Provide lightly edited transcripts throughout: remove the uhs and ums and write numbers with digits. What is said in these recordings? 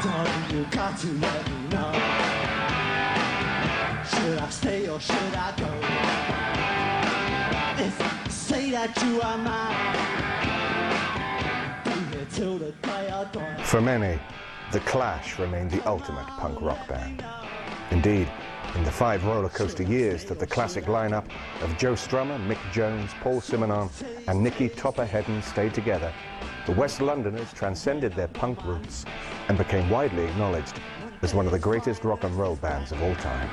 Darling, you got to let me know. Should I stay or should I go? If I say that you are mine, be here till the day I die. For many, The Clash remained the ultimate punk rock band. Indeed, in the 5 roller coaster years that the classic lineup of Joe Strummer, Mick Jones, Paul Simonon and Nicky Topper Headon stayed together, the West Londoners transcended their punk roots and became widely acknowledged as one of the greatest rock and roll bands of all time.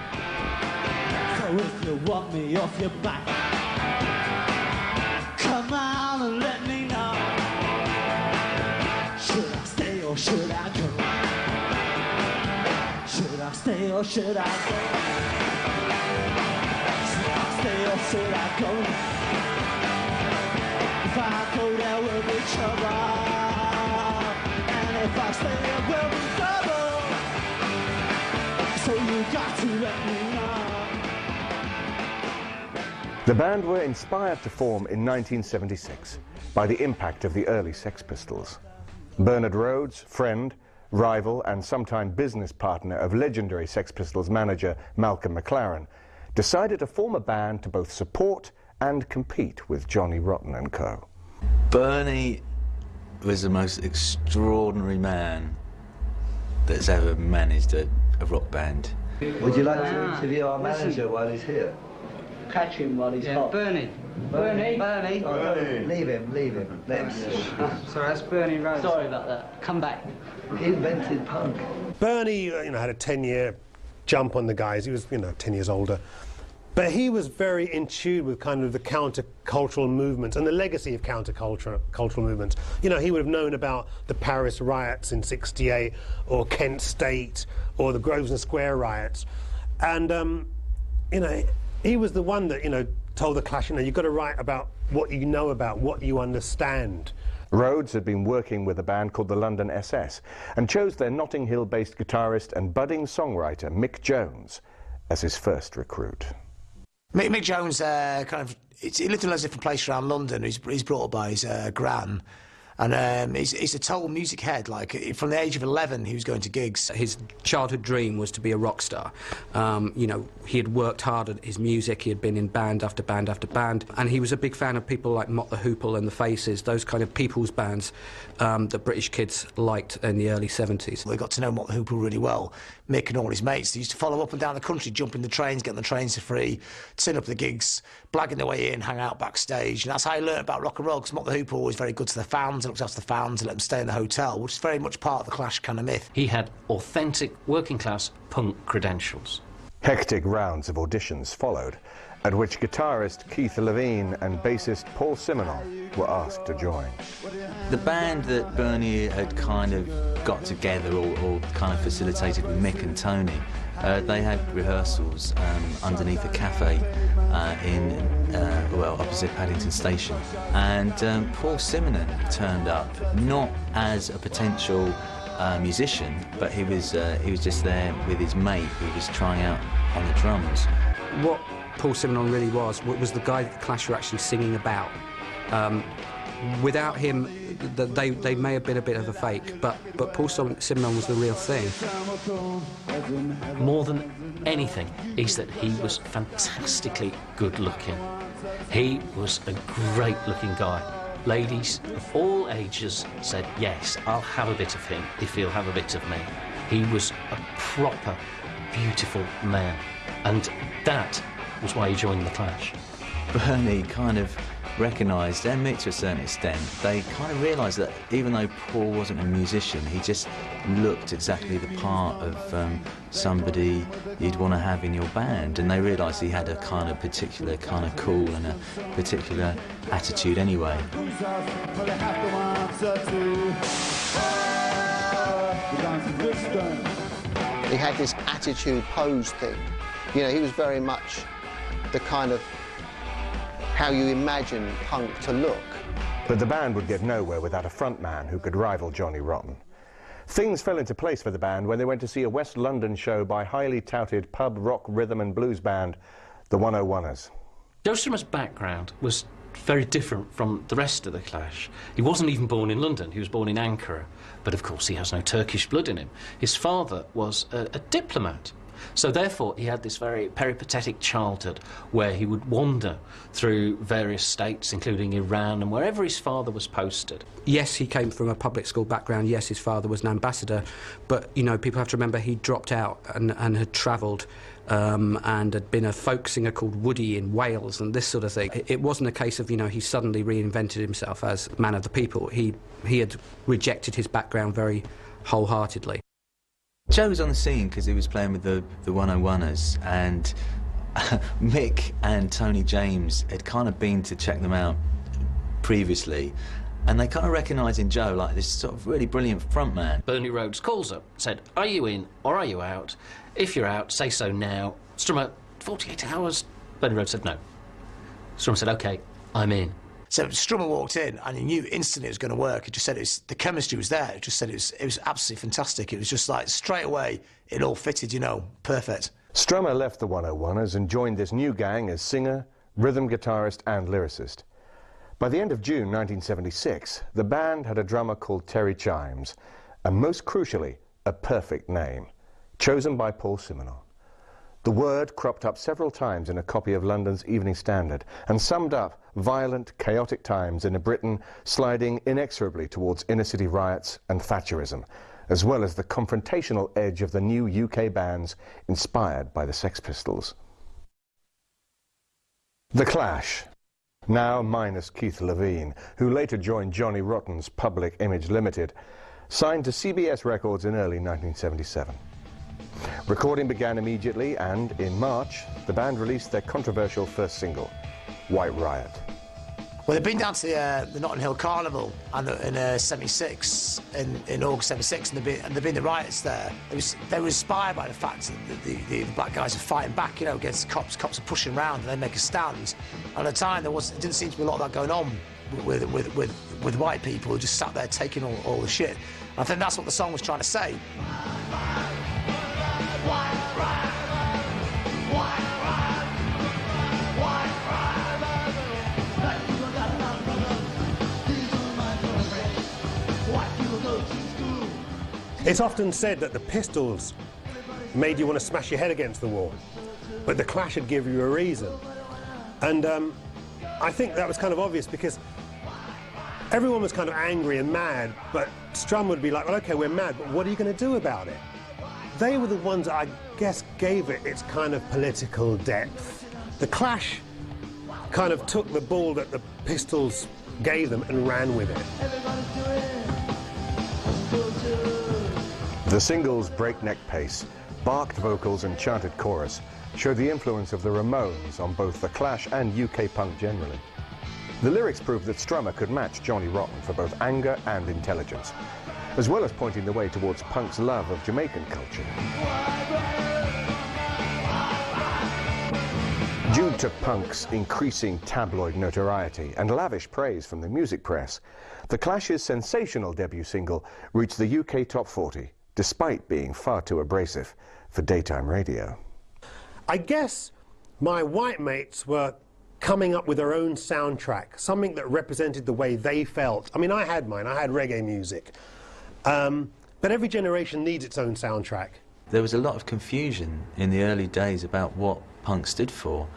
So if you want me off your back, come on and let me know. Should I stay or should I go? Should I stay or should I go? Should I stay or should I go? If I go there will be trouble, and if I stay there will be trouble. So you got to let me know. The band were inspired to form in 1976 by the impact of the early Sex Pistols. Bernard Rhodes, friend, rival and sometime business partner of legendary Sex Pistols manager Malcolm McLaren, decided to form a band to both support and compete with Johnny Rotten and co. Bernie was the most extraordinary man that's ever managed a rock band. Would you like to interview our manager while he's here? Catch him while he's hot. Bernie. Bernie. Bernie. Oh, leave him. Let him. Sorry, that's Bernie Rhodes. Sorry about that. Come back. He invented punk. Bernie, had a 10-year jump on the guys. He was, 10 years older. But he was very in tune with kind of the counter-cultural movements and the legacy of counter-cultural movements. He would have known about the Paris riots in '68, or Kent State, or the Grosvenor Square riots. And, he was the one that, told the Clash, you've got to write about what you know about, what you understand. Rhodes had been working with a band called the London SS and chose their Notting Hill-based guitarist and budding songwriter Mick Jones as his first recruit. Mick Jones, he lived in loads of different places around London. He's brought up by his gran. And he's a total music head. Like, from the age of 11, he was going to gigs. His childhood dream was to be a rock star. He had worked hard at his music. He had been in band after band after band. And he was a big fan of people like Mott the Hoople and the Faces, those kind of people's bands that British kids liked in the early 70s. We got to know Mott the Hoople really well. Mick and all his mates, they used to follow up and down the country, jumping the trains, getting the trains for free, turn up the gigs, blagging their way in, hang out backstage. And that's how he learned about rock and roll, because Mott the Hoople was very good to the fans, and looked after the fans and let them stay in the hotel, which is very much part of the Clash kind of myth. He had authentic working-class punk credentials. Hectic rounds of auditions followed, at which guitarist Keith Levine and bassist Paul Simonon were asked to join. The band that Bernie had kind of got together or kind of facilitated with Mick and Tony, they had rehearsals underneath a cafe opposite Paddington Station. And Paul Simonon turned up, not as a potential musician, but he was just there with his mate who was trying out on the drums. What Paul Simonon really was the guy that the Clash were actually singing about. Without him, they may have been a bit of a fake, but Paul Simonon was the real thing. More than anything is that he was fantastically good looking. He was a great looking guy. Ladies of all ages said, yes, I'll have a bit of him if he'll have a bit of me. He was a proper, beautiful man, and that was why he joined the Clash. Bernie kind of recognised, and Mick to a certain extent, they kind of realised that even though Paul wasn't a musician, he just looked exactly the part of somebody you'd want to have in your band, and they realised he had a kind of particular kind of cool and a particular attitude anyway. He had this attitude pose thing. He was very much the kind of how you imagine punk to look. But the band would get nowhere without a frontman who could rival Johnny Rotten. Things fell into place for the band when they went to see a West London show by highly touted pub rock rhythm and blues band, the 101ers. Joe Strummer's background was very different from the rest of the Clash. He wasn't even born in London, he was born in Ankara, but of course he has no Turkish blood in him. His father was a diplomat, so therefore he had this very peripatetic childhood where he would wander through various states, including Iran, and wherever his father was posted. Yes, he came from a public school background, yes, his father was an ambassador, but, you know, people have to remember he dropped out and had travelled and had been a folk singer called Woody in Wales and this sort of thing. It wasn't a case of, you know, he suddenly reinvented himself as man of the people. He had rejected his background very wholeheartedly. Joe was on the scene because he was playing with the 101ers, and Mick and Tony James had kind of been to check them out previously, and they kind of recognised in Joe like this sort of really brilliant frontman. Bernard Rhodes calls up, said, "Are you in or are you out? If you're out, say so now." Strummer, 48 hours. Bernard Rhodes said no. Strummer said, "OK, I'm in." So Strummer walked in and he knew instantly it was going to work. He just said the chemistry was there. He just said it was absolutely fantastic. It was just like straight away it all fitted, you know, perfect. Strummer left the 101ers and joined this new gang as singer, rhythm guitarist and lyricist. By the end of June 1976, the band had a drummer called Terry Chimes, and most crucially, a perfect name, chosen by Paul Simonon. The word cropped up several times in a copy of London's Evening Standard and summed up violent, chaotic times in a Britain sliding inexorably towards inner-city riots and Thatcherism, as well as the confrontational edge of the new UK bands inspired by the Sex Pistols. The Clash, now minus Keith Levine, who later joined Johnny Rotten's Public Image Limited, signed to CBS Records in early 1977. Recording began immediately, and in March, the band released their controversial first single, White Riot. Well, they'd been down to the Notting Hill Carnival in '76, in August '76, and there'd been the riots there. They were inspired by the fact that the black guys are fighting back, you know, against the cops. Cops are pushing around, and they make a stand. And at the time, it didn't seem to be a lot of that going on with white people who just sat there taking all the shit. And I think that's what the song was trying to say. It's often said that the Pistols made you want to smash your head against the wall, but the Clash would give you a reason. And I think that was kind of obvious because everyone was kind of angry and mad, but Strum would be like, well, OK, we're mad, but what are you going to do about it? They were the ones that I guess gave it its kind of political depth. The Clash kind of took the ball that the Pistols gave them and ran with it. The single's breakneck pace, barked vocals and chanted chorus show the influence of the Ramones on both the Clash and UK punk generally. The lyrics prove that Strummer could match Johnny Rotten for both anger and intelligence, as well as pointing the way towards punk's love of Jamaican culture. Due to punk's increasing tabloid notoriety and lavish praise from the music press, the Clash's sensational debut single reached the UK Top 40, despite being far too abrasive for daytime radio. I guess my white mates were coming up with their own soundtrack, something that represented the way they felt. I mean, I had mine, I had reggae music. But every generation needs its own soundtrack. There was a lot of confusion in the early days about what punk stood for.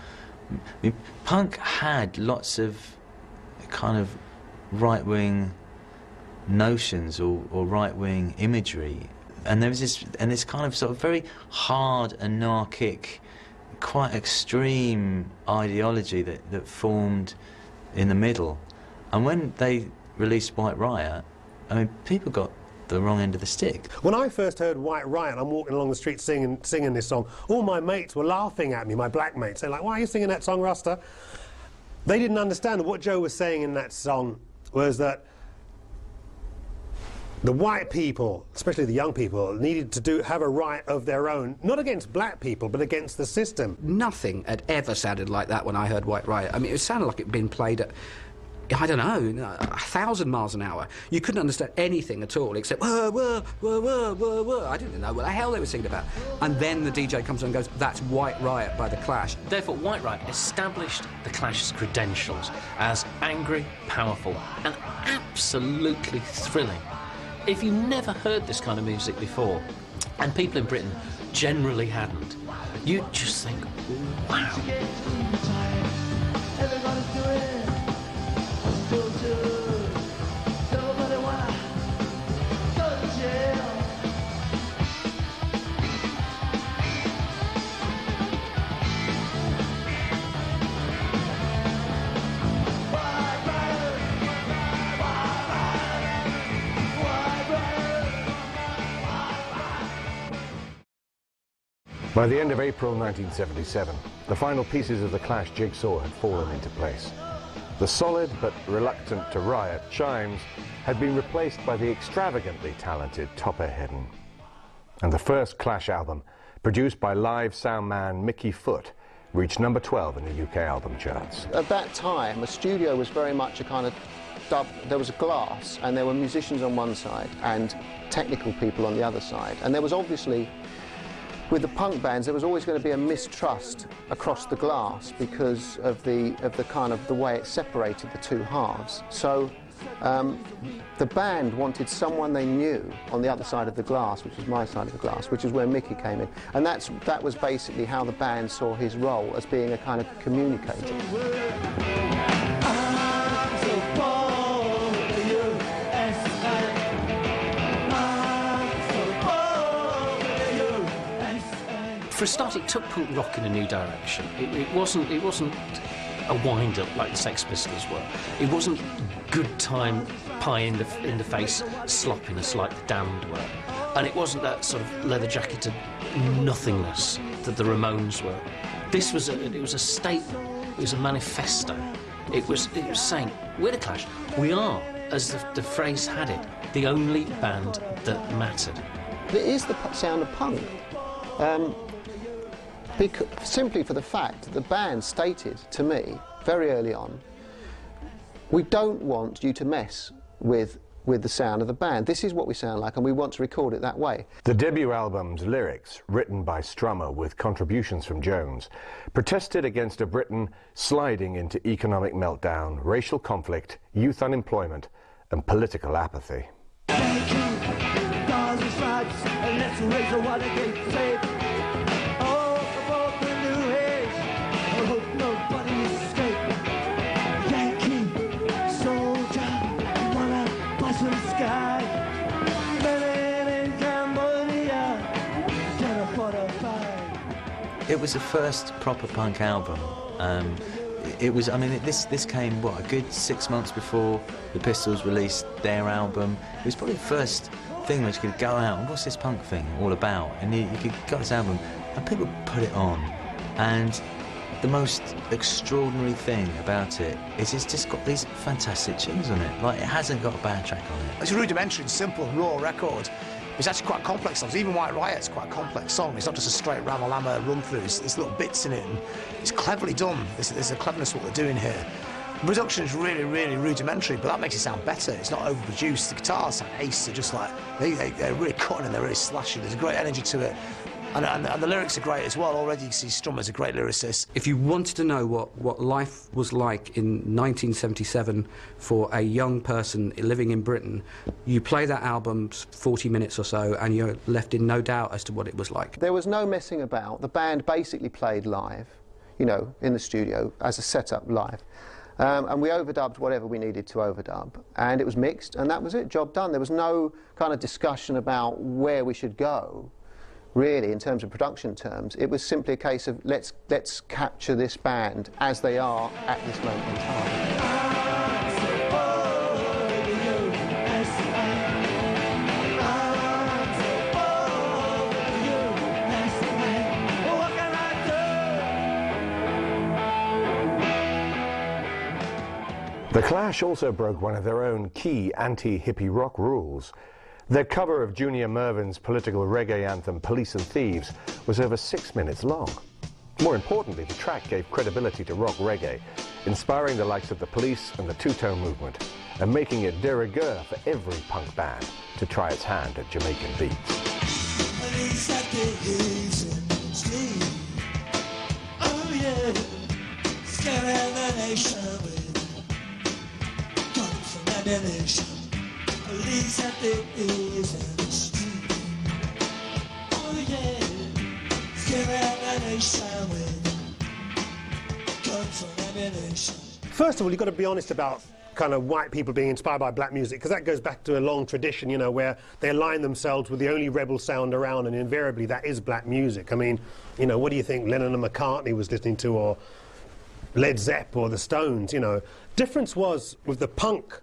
I mean, punk had lots of kind of right-wing notions or right-wing imagery, and there was this kind of sort of very hard, anarchic, quite extreme ideology that formed in the middle. And when they released White Riot, I mean, people got the wrong end of the stick. When I first heard White Riot, I'm walking along the street singing this song, all my mates were laughing at me, my black mates. They're like, why are you singing that song, Rasta? They didn't understand that what Joe was saying in that song was that the white people, especially the young people, needed to have a right of their own, not against black people, but against the system. Nothing had ever sounded like that when I heard White Riot. I mean, it sounded like it'd been played at I don't know, 1,000 miles an hour. You couldn't understand anything at all except whoa, whoa, whoa, whoa, whoa, whoa. I didn't know what the hell they were singing about. And then the DJ comes on and goes, that's White Riot by The Clash. Therefore, White Riot established The Clash's credentials as angry, powerful, and absolutely thrilling. If you never heard this kind of music before, and people in Britain generally hadn't, you'd just think, wow. Everybody's doing it. Still do. Nobody wanna go to jail. By the end of April 1977, the final pieces of the Clash jigsaw had fallen into place. The solid but reluctant to riot chimes had been replaced by the extravagantly talented Topper Headon. And the first Clash album, produced by live sound man Mickey Foot, reached number 12 in the UK album charts. At that time, a studio was very much a kind of there was a glass, and there were musicians on one side and technical people on the other side. And there was obviously, with the punk bands, there was always going to be a mistrust across the glass because of the way it separated the two halves. So the band wanted someone they knew on the other side of the glass, which was my side of the glass, which is where Mickey came in. And that was basically how the band saw his role, as being a kind of communicator. For a start, it took punk rock in a new direction. It wasn't a wind-up like the Sex Pistols were. It wasn't good time, pie in the face sloppiness like the Damned were. And it wasn't that sort of leather-jacketed nothingness that the Ramones were. This was it was a statement. It was a manifesto. It was saying, we're the Clash. We are, as the phrase had it, the only band that mattered. It is the sound of punk. Simply for the fact that the band stated to me very early on, we don't want you to mess with the sound of the band. This is what we sound like, and we want to record it that way. The debut album's lyrics, written by Strummer with contributions from Jones, protested against a Britain sliding into economic meltdown, racial conflict, youth unemployment, and political apathy. It was the first proper punk album. It was, I mean, this came, what, a good 6 months before the Pistols released their album. It was probably the first thing where you could go out and what's this punk thing all about? And you could get this album and people put it on. And the most extraordinary thing about it is it's just got these fantastic tunes on it. Like, it hasn't got a bad track on it. It's a rudimentary and simple, raw record. It's actually quite complex songs. Even White Riot's quite a complex song. It's not just a straight Ramalama run-through. There's little bits in it, and it's cleverly done. There's a cleverness what they're doing here. The production is really, really rudimentary, but that makes it sound better. It's not overproduced. The guitars sound ace. They're just like, they're really cutting and they're really slashing. There's a great energy to it. And the lyrics are great as well. Already you see Strummer's a great lyricist. If you wanted to know what life was like in 1977 for a young person living in Britain, you play that album 40 minutes or so and you're left in no doubt as to what it was like. There was no messing about. The band basically played live, you know, in the studio as a setup live. And we overdubbed whatever we needed to overdub, and it was mixed, and that was it, job done. There was no kind of discussion about where we should go, really, in terms of production terms. It was simply a case of let's capture this band as they are at this moment in time. The Clash also broke one of their own key anti-hippie rock rules. Their cover of Junior Murvin's political reggae anthem, Police and Thieves, was over 6 minutes long. More importantly, the track gave credibility to rock reggae, inspiring the likes of the Police and the two-tone movement, and making it de rigueur for every punk band to try its hand at Jamaican beats. First of all, you've got to be honest about kind of white people being inspired by black music, because that goes back to a long tradition, you know, where they align themselves with the only rebel sound around, and invariably that is black music. I mean, you know, what do you think Lennon and McCartney was listening to, or Led Zepp or the Stones, you know? Difference was with the punk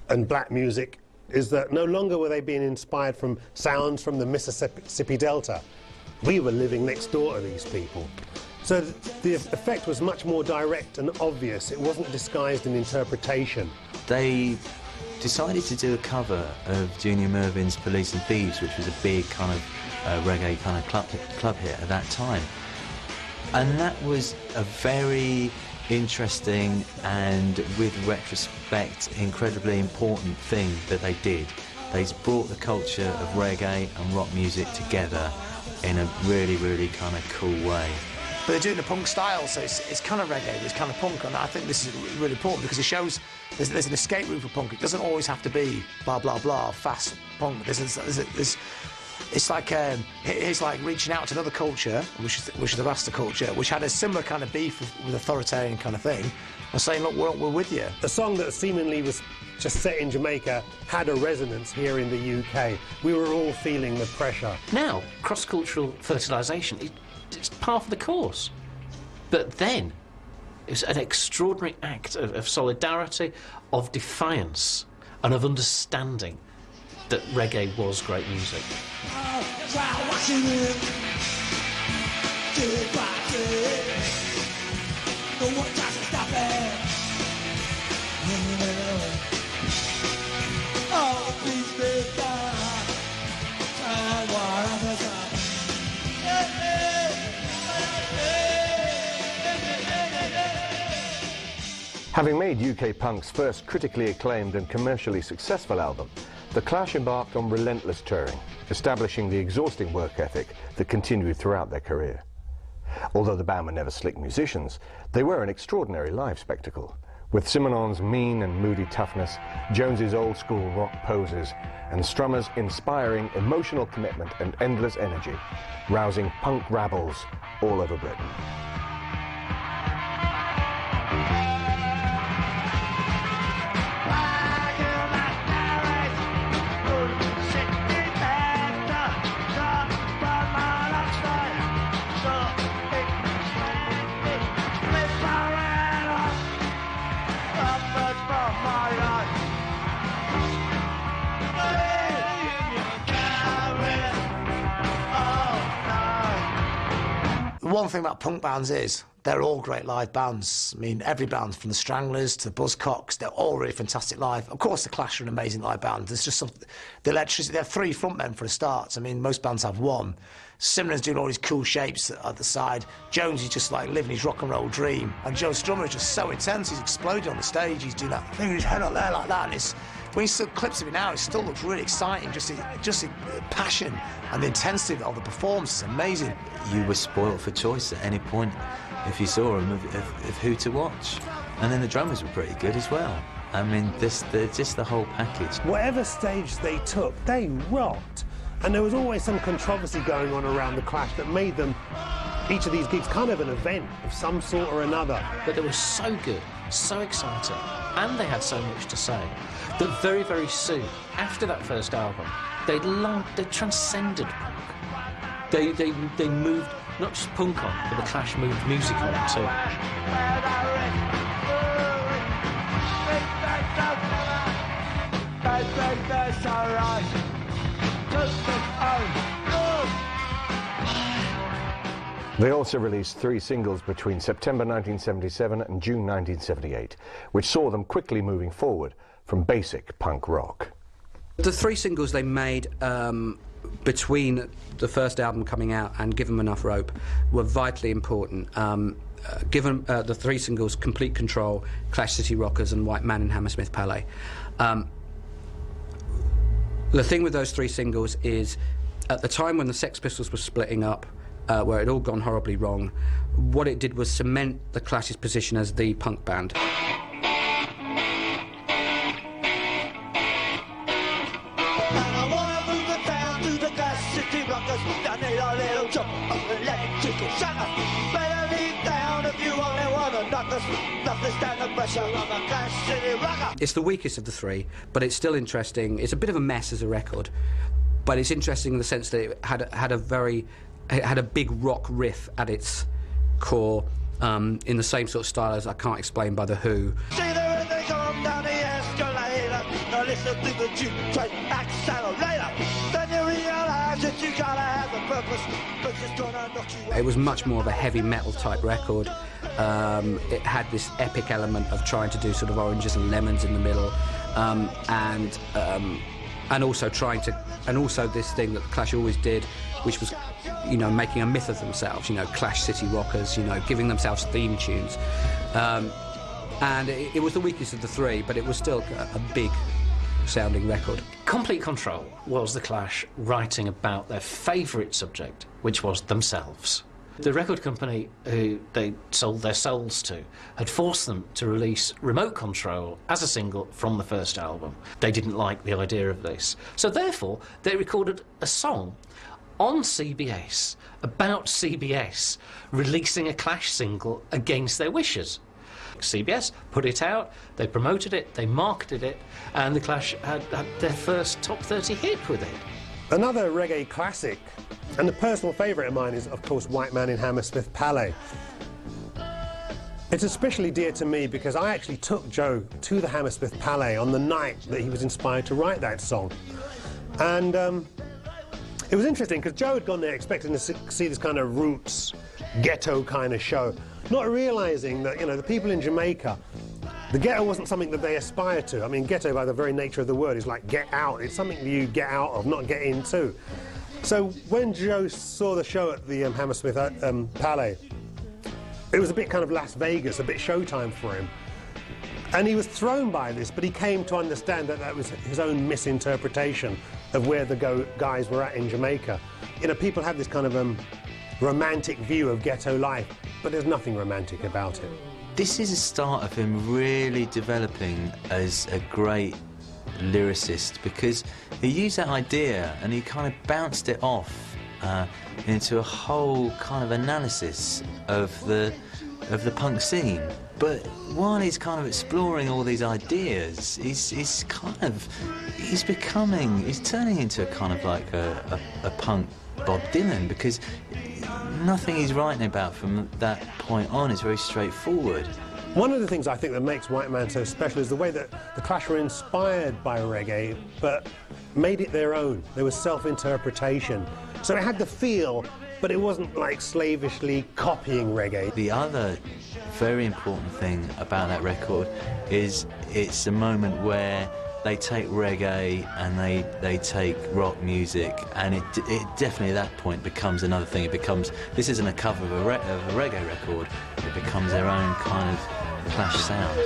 and black music is that no longer were they being inspired from sounds from the Mississippi Delta. We were living next door to these people. So the effect was much more direct and obvious. It wasn't disguised in interpretation. They decided to do a cover of Junior Murvin's Police and Thieves, which was a big kind of reggae kind of club hit at that time. And that was a very interesting and, with retrospect, incredibly important thing that they did. They brought the culture of reggae and rock music together in a really, really kind of cool way. But they're doing the punk style, so it's kind of reggae, but it's kind of punk, and I think this is really important because it shows there's an escape route for punk. It doesn't always have to be blah, blah, blah, fast punk. It's like it's like reaching out to another culture, which is the Rasta culture, which had a similar kind of beef with authoritarian kind of thing, and saying, look, we're with you. A song that seemingly was just set in Jamaica had a resonance here in the UK. We were all feeling the pressure. Now, cross-cultural fertilisation, it's part of the course. But then, it was an extraordinary act of solidarity, of defiance, and of understanding that reggae was great music. Having made UK punk's first critically acclaimed and commercially successful album, The Clash embarked on relentless touring, establishing the exhausting work ethic that continued throughout their career. Although the band were never slick musicians, they were an extraordinary live spectacle, with Simonon's mean and moody toughness, Jones's old-school rock poses, and Strummer's inspiring emotional commitment and endless energy, rousing punk rabbles all over Britain. One thing about punk bands is they're all great live bands. I mean, every band from the Stranglers to the Buzzcocks, they're all really fantastic live. Of course, the Clash are an amazing live band. There's just the electricity. They have 3 frontmen for a start. I mean, most bands have 1. Simonon's doing all these cool shapes at the side. Jones is just like living his rock and roll dream. And Joe Strummer is just so intense. He's exploding on the stage. He's doing that thing with his head up there like that. And when you see clips of it now, it still looks really exciting. Just the passion and the intensity of the performance is amazing. You were spoiled for choice at any point if you saw them of who to watch. And then the drummers were pretty good as well. I mean, just the whole package. Whatever stage they took, they rocked. And there was always some controversy going on around the Clash that made them, each of these gigs, kind of an event of some sort or another. But they were so good, so exciting, and they had so much to say, that very, very soon, after that first album, they transcended punk. They moved not just punk on, but the Clash moved music on too. They also released 3 singles between September 1977 and June 1978, which saw them quickly moving forward from basic punk rock. The 3 singles they made between the first album coming out and Give 'Em Enough Rope were vitally important. Given the three singles, Complete Control, Clash City Rockers and White Man in Hammersmith Palais. The thing with those three singles is, at the time when the Sex Pistols were splitting up, where it had all gone horribly wrong, what it did was cement the Clash's position as the punk band. It's the weakest of the three, but it's still interesting. It's a bit of a mess as a record, but it's interesting in the sense that it had a big rock riff at its core, in the same sort of style as I Can't Explain by The Who. See there they come down the escalator. Now listen to the Jeep train accelerator. Then you realise that you gotta have a purpose, but it's gonna knock you out. It was much more of a heavy metal type record. It had this epic element of trying to do sort of oranges and lemons in the middle, and also this thing that the Clash always did, which was, you know, making a myth of themselves. You know, Clash City Rockers. You know, giving themselves theme tunes, and it was the weakest of the three, but it was still a big sounding record. Complete Control was the Clash writing about their favourite subject, which was themselves. The record company who they sold their souls to had forced them to release Remote Control as a single from the first album. They didn't like the idea of this. So therefore, they recorded a song on CBS about CBS releasing a Clash single against their wishes. CBS put it out, they promoted it, they marketed it, and the Clash had their first top 30 hit with it. Another reggae classic, and a personal favourite of mine, is, of course, White Man in Hammersmith Palais. It's especially dear to me because I actually took Joe to the Hammersmith Palais on the night that he was inspired to write that song. And it was interesting because Joe had gone there expecting to see this kind of roots, ghetto kind of show, not realising that, you know, the people in Jamaica, the ghetto wasn't something that they aspired to. I mean, ghetto by the very nature of the word is like get out. It's something that you get out of, not get into. So when Joe saw the show at the Hammersmith Palais, it was a bit kind of Las Vegas, a bit Showtime for him. And he was thrown by this, but he came to understand that that was his own misinterpretation of where the guys were at in Jamaica. You know, people have this kind of romantic view of ghetto life, but there's nothing romantic about it. This is a start of him really developing as a great lyricist, because he used that idea and he kind of bounced it off into a whole kind of analysis of the punk scene. But while he's kind of exploring all these ideas, he's turning into a kind of like a punk Bob Dylan, because nothing he's writing about from that point on is very straightforward. One of the things I think that makes White Man so special is the way that the Clash were inspired by reggae, but made it their own. There was self-interpretation. So it had the feel, but it wasn't like slavishly copying reggae. The other very important thing about that record is it's a moment where they take reggae and they take rock music, and it definitely at that point becomes another thing. It becomes, this isn't a cover of a reggae record, it becomes their own kind of Clash sound.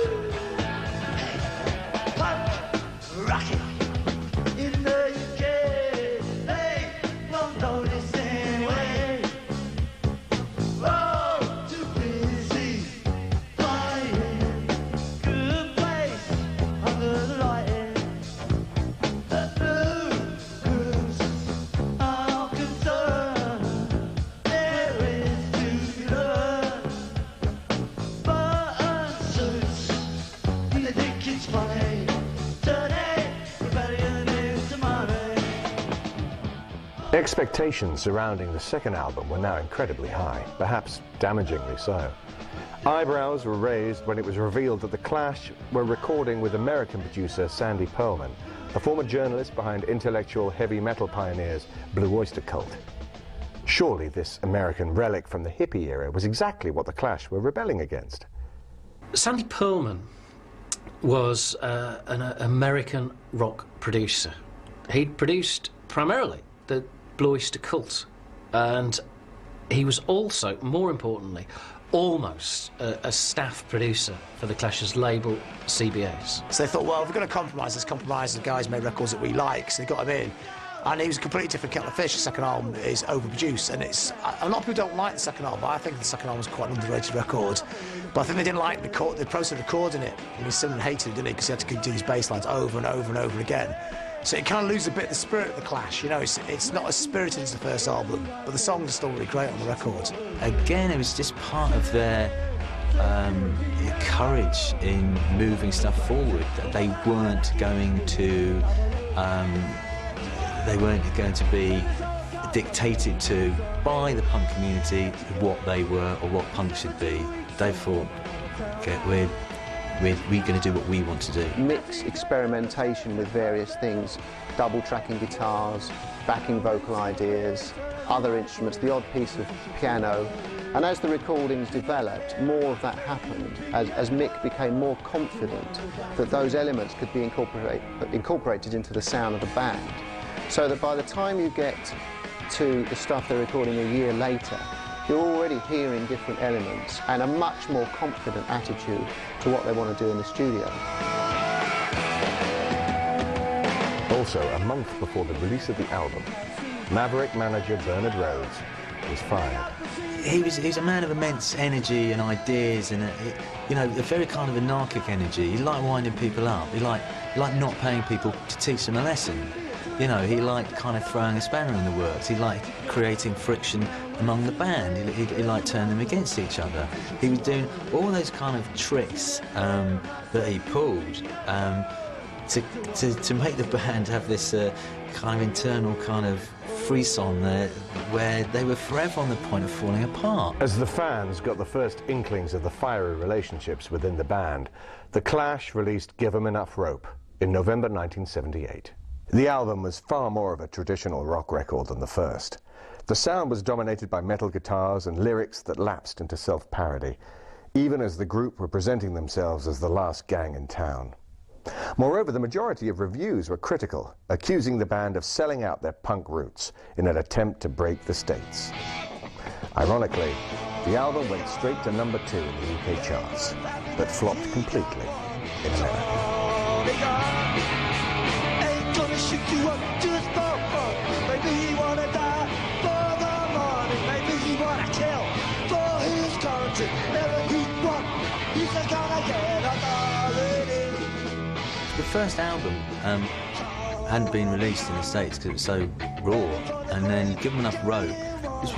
Expectations surrounding the second album were now incredibly high, perhaps damagingly so. Eyebrows were raised when it was revealed that the Clash were recording with American producer Sandy Pearlman, a former journalist behind intellectual heavy metal pioneers Blue Oyster Cult. Surely this American relic from the hippie era was exactly what the Clash were rebelling against. Sandy Pearlman was an American rock producer. He'd produced primarily the Blue Oyster Cult, and he was also, more importantly, almost a staff producer for the Clash's label CBS. So they thought, well, if we're going to compromise, let's compromise. The guys made records that we like, so they got him in. And he was a completely different kettle of fish. The second album is overproduced, and it's a lot of people don't like the second album. I think the second album was quite an underrated record, but I think they didn't like the process of recording it. I mean, Simonon hated it, didn't he? Because he had to do these bass lines over and over and over again. So it kind of loses a bit of the spirit of the Clash. You know, it's not as spirited as the first album, but the songs are still really great on the record. Again, it was just part of their courage in moving stuff forward. That they weren't going to. They weren't going to be dictated to by the punk community what they were or what punk should be. They thought, okay, we're going to do what we want to do. Mick's experimentation with various things, double tracking guitars, backing vocal ideas, other instruments, the odd piece of piano. And as the recordings developed, more of that happened as Mick became more confident that those elements could be incorporated into the sound of the band. So that by the time you get to the stuff they're recording a year later, you're already hearing different elements and a much more confident attitude to what they want to do in the studio. Also, a month before the release of the album, Maverick manager Bernard Rhodes was fired. He was a man of immense energy and ideas, and you know, a very kind of anarchic energy. He liked winding people up. He liked not paying people to teach them a lesson. You know, he liked kind of throwing a spanner in the works. He liked creating friction among the band. He liked turning them against each other. He was doing all those kind of tricks that he pulled to make the band have this kind of internal kind of frisson there, where they were forever on the point of falling apart. As the fans got the first inklings of the fiery relationships within the band, The Clash released Give 'Em Enough Rope in November 1978. The album was far more of a traditional rock record than the first. The sound was dominated by metal guitars and lyrics that lapsed into self-parody, even as the group were presenting themselves as the last gang in town. Moreover, the majority of reviews were critical, accusing the band of selling out their punk roots in an attempt to break the States. Ironically, the album went straight to number 2 in the UK charts, but flopped completely in America. Shoot you up just for fun. Maybe he wanna die for the money. Maybe he wanna kill for his country. Never he won. He's gonna get authority. The first album hadn't been released in the States because it was so raw, and then Give 'Em Enough Rope, which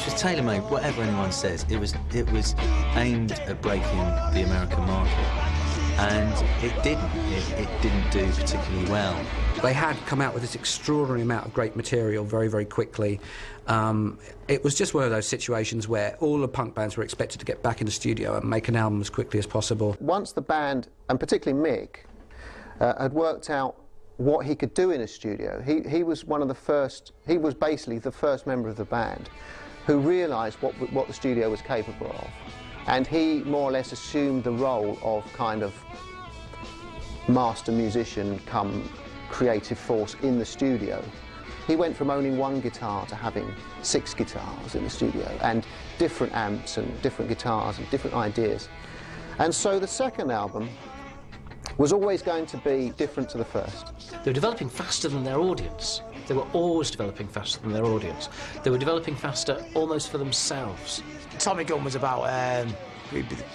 was tailor-made. Whatever anyone says, it was aimed at breaking the American market, and it didn't do particularly well. They had come out with this extraordinary amount of great material very, very quickly. It was just one of those situations where all the punk bands were expected to get back in the studio and make an album as quickly as possible. Once the band, and particularly Mick, had worked out what he could do in a studio, he was one of the first, he was basically the first member of the band who realised what the studio was capable of. And he more or less assumed the role of kind of master musician come creative force in the studio. He went from owning one guitar to having 6 guitars in the studio, and different amps and different guitars and different ideas. And so the second album was always going to be different to the first. They were developing faster than their audience. They were always developing faster than their audience. They were developing faster almost for themselves. Tommy Gun was about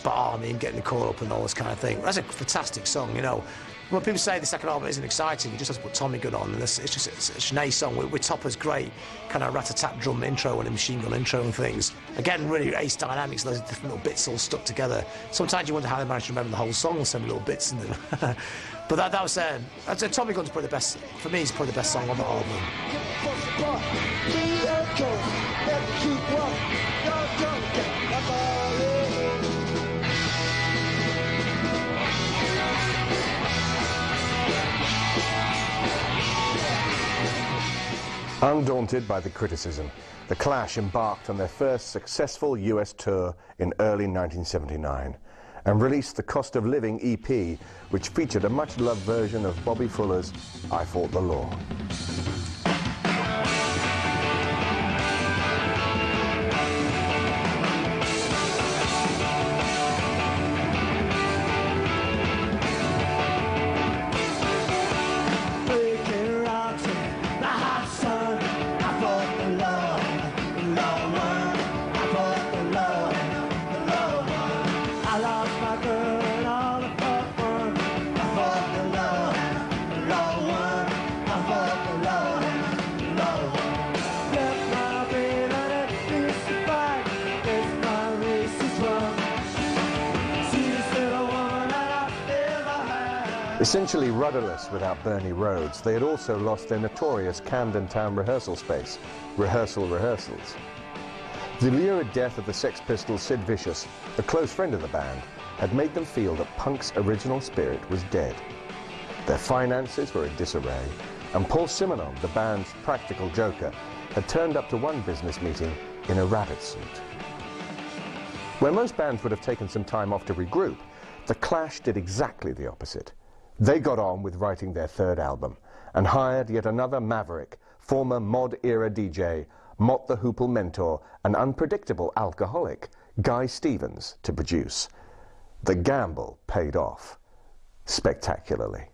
army and getting the call up and all this kind of thing. That's a fantastic song, you know. When people say the second album isn't exciting, you just have to put Tommy Gun on, and it's just an A song with Topper's great kind of rat-a-tat drum intro and a machine gun intro and things. Again, really ace dynamics, those different little bits all stuck together. Sometimes you wonder how they managed to remember the whole song with so many little bits in them. But that was Tommy Gun's probably the best, for me, he's probably the best song on the album. Undaunted by the criticism, The Clash embarked on their first successful US tour in early 1979 and released the Cost of Living EP, which featured a much-loved version of Bobby Fuller's I Fought the Law. Essentially rudderless without Bernard Rhodes, they had also lost their notorious Camden Town rehearsal space, rehearsals. The lurid death of the Sex Pistols' Sid Vicious, a close friend of the band, had made them feel that punk's original spirit was dead. Their finances were in disarray, and Paul Simonon, the band's practical joker, had turned up to one business meeting in a rabbit suit. Where most bands would have taken some time off to regroup, The Clash did exactly the opposite. They got on with writing their third album and hired yet another maverick, former mod-era DJ, Mott the Hoople mentor, and unpredictable alcoholic, Guy Stevens, to produce. The gamble paid off spectacularly.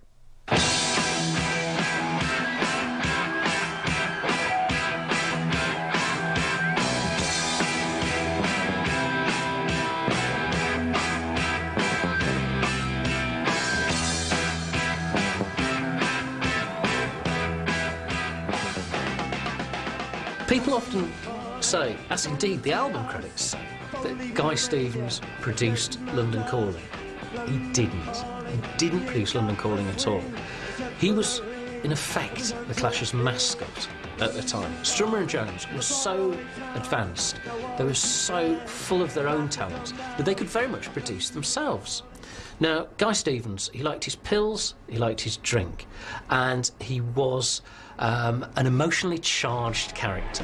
People often say, as indeed the album critics say, that Guy Stevens produced London Calling. He didn't. He didn't produce London Calling at all. He was, in effect, the Clash's mascot at the time. Strummer and Jones were so advanced, they were so full of their own talent, that they could very much produce themselves. Now, Guy Stevens, he liked his pills, he liked his drink, and he was an emotionally charged character.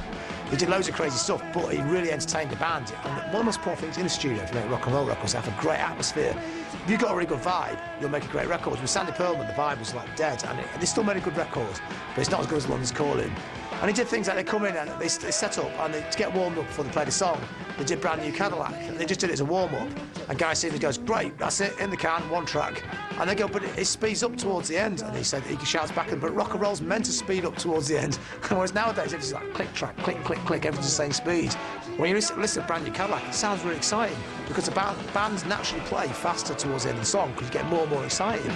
He did loads of crazy stuff, but he really entertained the band. And one of the most important things in the studio to make rock and roll records is have a great atmosphere. If you've got a really good vibe, you'll make a great record. With Sandy Pearlman, the vibe was like dead, and they still made a good record, but it's not as good as London's Calling. And he did things like they come in and they set up, and to get warmed up before they played a song, they did Brand New Cadillac. And they just did it as a warm-up. And Guy Stevens goes, great, that's it, in the can, one track. And they go, but it speeds up towards the end. And he said, he shouts back, but rock and roll's meant to speed up towards the end. Whereas nowadays, it's like click, track, click, click, click, everything's the same speed. When you listen to Brand New Cadillac, it sounds really exciting, because the bands naturally play faster towards the end of the song, because you get more and more excited.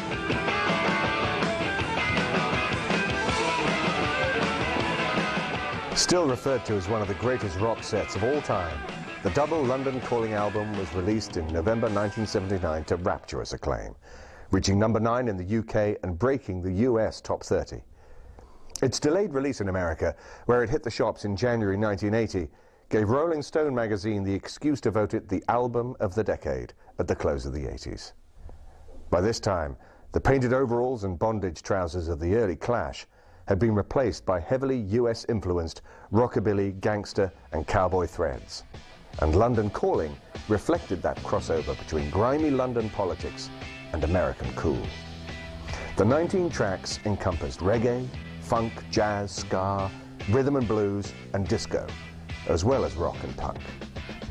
Still referred to as one of the greatest rock sets of all time, the double London Calling album was released in November 1979 to rapturous acclaim, reaching number 9 in the UK and breaking the US top 30. Its delayed release in America, where it hit the shops in January 1980, gave Rolling Stone magazine the excuse to vote it the album of the decade at the close of the 80s. By this time, the painted overalls and bondage trousers of the early Clash had been replaced by heavily US-influenced rockabilly, gangster and cowboy threads. And London Calling reflected that crossover between grimy London politics and American cool. The 19 tracks encompassed reggae, funk, jazz, ska, rhythm and blues and disco, as well as rock and punk.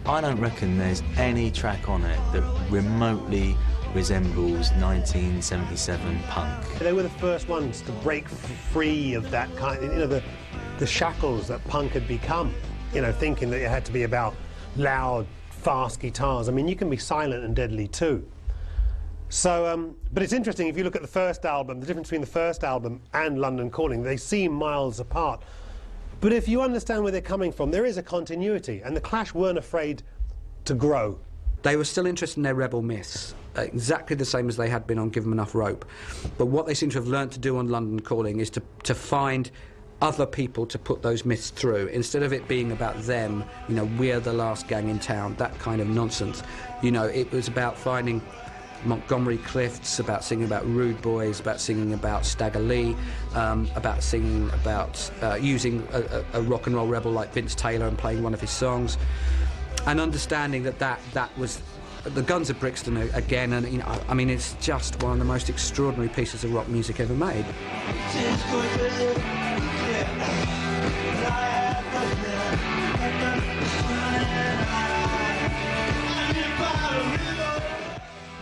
I don't reckon there's any track on it that remotely resembles 1977 punk. They were the first ones to break free of that kind, the shackles that punk had become, thinking that it had to be about loud, fast guitars. I mean, you can be silent and deadly too. So, but it's interesting, if you look at the first album, the difference between the first album and London Calling, they seem miles apart. But if you understand where they're coming from, there is a continuity, and the Clash weren't afraid to grow. They were still interested in their rebel myths, exactly the same as they had been on Give 'Em Enough Rope. But what they seem to have learnt to do on London Calling is to find other people to put those myths through. Instead of it being about them, we're the last gang in town, that kind of nonsense. It was about finding Montgomery Clifts, about singing about Rude Boys, about singing about Stagger Lee, about singing about using a rock and roll rebel like Vince Taylor and playing one of his songs. And understanding that was the Guns of Brixton again, and I mean, it's just one of the most extraordinary pieces of rock music ever made.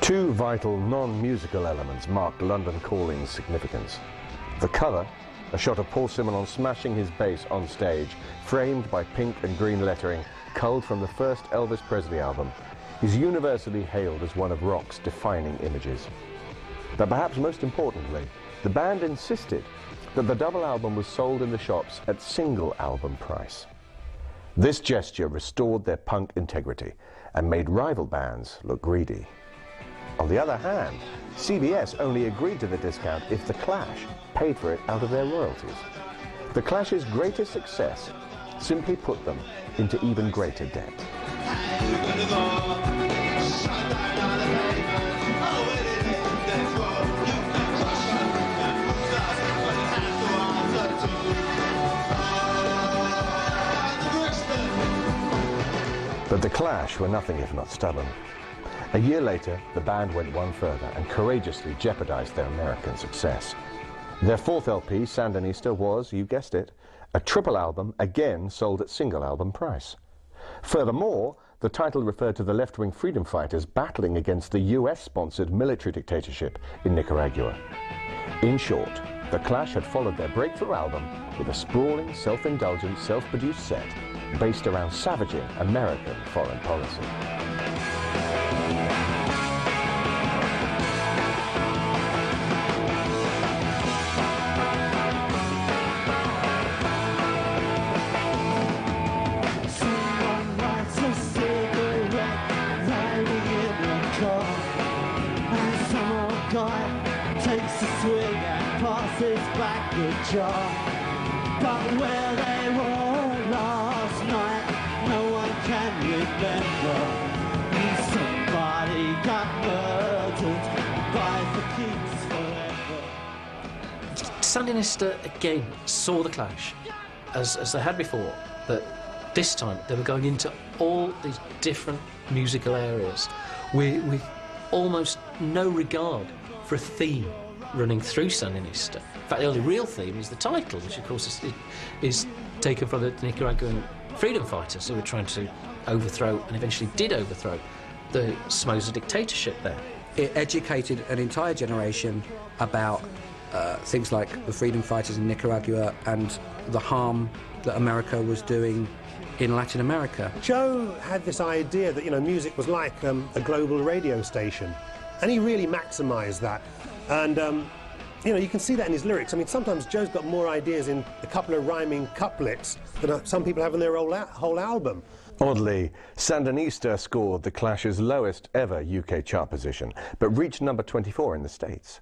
Two vital non-musical elements marked London Calling's significance. The cover, a shot of Paul Simonon smashing his bass on stage, framed by pink and green lettering, culled from the first Elvis Presley album, is universally hailed as one of rock's defining images. But perhaps most importantly, the band insisted that the double album was sold in the shops at single album price. This gesture restored their punk integrity and made rival bands look greedy. On the other hand, CBS only agreed to the discount if The Clash paid for it out of their royalties. The Clash's greatest success simply put them into even greater debt. But The Clash were nothing if not stubborn. A year later, the band went one further and courageously jeopardized their American success. Their fourth LP, Sandinista, was, you guessed it, a triple album, again sold at single album price. Furthermore, the title referred to the left-wing freedom fighters battling against the US-sponsored military dictatorship in Nicaragua. In short, The Clash had followed their breakthrough album with a sprawling, self-indulgent, self-produced set based around savaging American foreign policy. But where they were last night, no one can remember. Somebody got murdered by the keeps forever. Sandinista again saw The Clash, as they had before, that this time they were going into all these different musical areas with almost no regard for a theme running through Sandinista. In fact, the only real theme is the title, which of course is taken from the Nicaraguan freedom fighters who were trying to overthrow, and eventually did overthrow, the Somoza dictatorship there. It educated an entire generation about things like the freedom fighters in Nicaragua and the harm that America was doing in Latin America. Joe had this idea that, music was like a global radio station, and he really maximised that. And you can see that in his lyrics. I mean, sometimes Joe's got more ideas in a couple of rhyming couplets than some people have in their whole album. Oddly, Sandinista scored The Clash's lowest ever UK chart position, but reached number 24 in the States.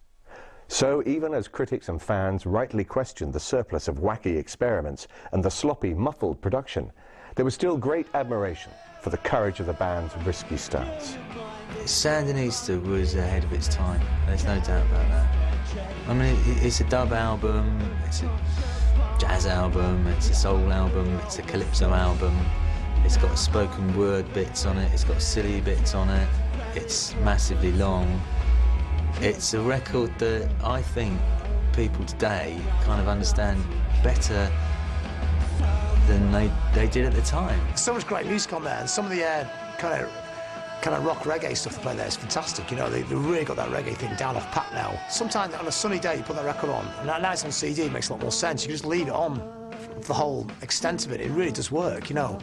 So even as critics and fans rightly questioned the surplus of wacky experiments and the sloppy, muffled production, there was still great admiration for the courage of the band's risky stance. Sandinista was ahead of its time, there's no doubt about that. I mean, it's a dub album, it's a jazz album, it's a soul album, it's a calypso album, it's got spoken word bits on it, it's got silly bits on it, it's massively long. It's a record that I think people today kind of understand better than they did at the time. So much great music on there, and some of the kind of rock reggae stuff they play there is fantastic. They really got that reggae thing down off pat now. Sometimes on a sunny day you put that record on, and now it's on CD, it makes a lot more sense. You just leave it on for the whole extent of it. It really does work, Yeah,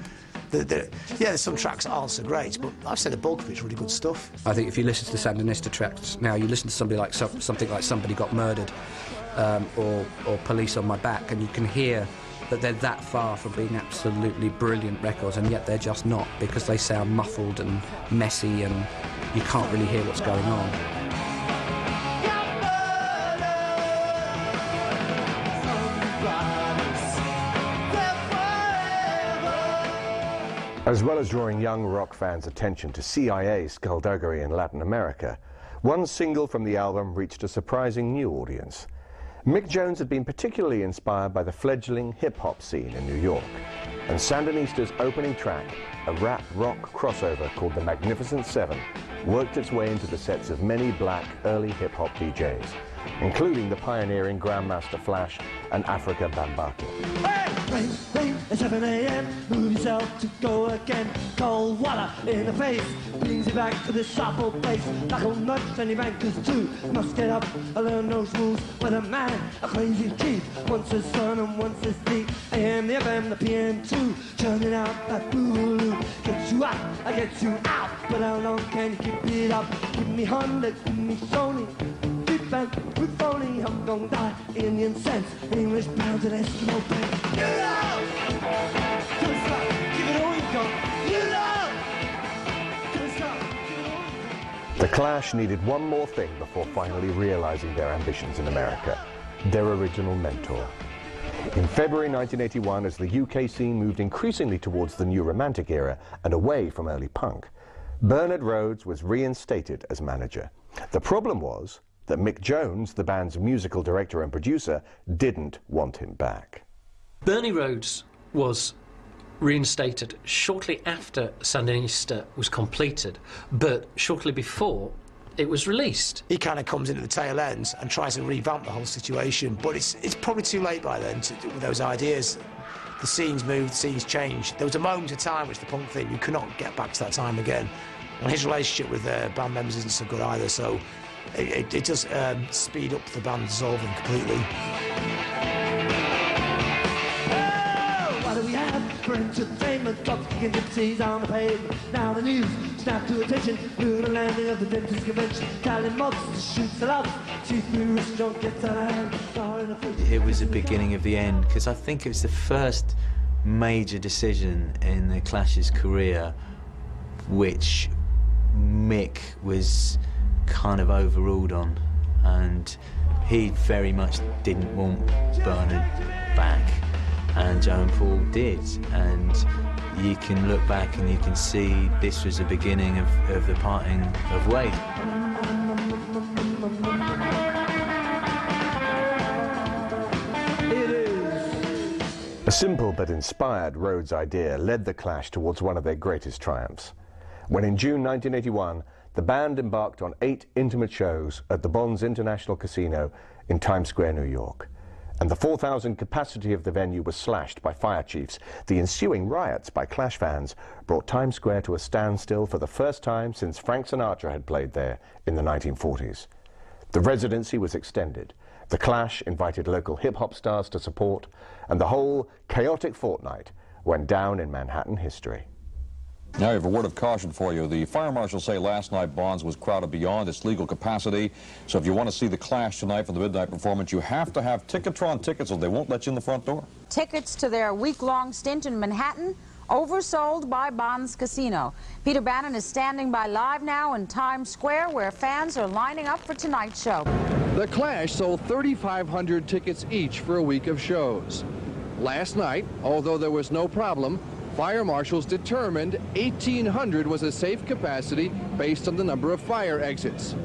there's some tracks that aren't so great, but I'd say the bulk of it's really good stuff. I think if you listen to the Sandinista tracks now, you listen to something like Somebody Got Murdered, or Police on My Back, and you can hear that they're that far from being absolutely brilliant records, and yet they're just not, because they sound muffled and messy and you can't really hear what's going on. As well as drawing young rock fans' attention to CIA skullduggery in Latin America, one single from the album reached a surprising new audience. Mick Jones had been particularly inspired by the fledgling hip-hop scene in New York, and Sandinista's opening track, a rap-rock crossover called The Magnificent Seven, worked its way into the sets of many black early hip-hop DJs, including the pioneering Grandmaster Flash and Africa Bambaataa. Hey, hey, at 7 a.m. Move yourself to go again. Cold water in the face brings you back to the shop or place. Knuckle nuts and your bankers too. Must get up and learn those rules. With a man, a crazy kid. Once is sun and once is deep. AM, the FM, the PM too. Churning out that boogaloo. Gets you up, I get you out. But how long can you keep it up? Give me 100, give me Sony. With phony, I'm gonna die. Indian sense, English pounds and Eskimo pants. You know! Don't stop, give it all you got. You know! Don't stop, give it all you got. The Clash needed one more thing before finally realizing their ambitions in America, their original mentor. In February 1981, as the UK scene moved increasingly towards the new romantic era and away from early punk, Bernard Rhodes was reinstated as manager. The problem was that Mick Jones, the band's musical director and producer, didn't want him back. Bernie Rhodes was reinstated shortly after Sandinista was completed, but shortly before it was released. He kind of comes into the tail end and tries to revamp the whole situation, but it's probably too late by then with those ideas. The scene's moved, the scene's changed. There was a moment of time which the punk thing, you could not get back to that time again. And his relationship with band members isn't so good either, so it does speed up the band dissolving completely. What do we have for entertainment? Cops kicking gypsies on the pavement. Now the news snap to attention. To the landing of the dentist convention. Calling mobs to shoot the love. Chief Bruce don't get to hand. It was the beginning of the end, because I think it was the first major decision in the Clash's career which Mick was kind of overruled on, and he very much didn't want Bernard back, and Joe and Paul did, and you can look back and you can see this was the beginning of the parting of ways. A simple but inspired Rhodes idea led the Clash towards one of their greatest triumphs, when in June 1981 the band embarked on 8 intimate shows at the Bonds International Casino in Times Square, New York. And the 4,000 capacity of the venue was slashed by fire chiefs. The ensuing riots by Clash fans brought Times Square to a standstill for the first time since Frank Sinatra had played there in the 1940s. The residency was extended. The Clash invited local hip-hop stars to support, and the whole chaotic fortnight went down in Manhattan history. Now I have a word of caution for you. The fire marshals say last night Bonds was crowded beyond its legal capacity. So if you want to see the Clash tonight for the midnight performance, you have to have Ticketron tickets or they won't let you in the front door. Tickets to their week-long stint in Manhattan oversold by Bonds Casino. Peter Bannon is standing by live now in Times Square, where fans are lining up for tonight's show. The Clash sold 3,500 tickets each for a week of shows. Last night, although there was no problem, fire marshals determined 1,800 was a safe capacity based on the number of fire exits.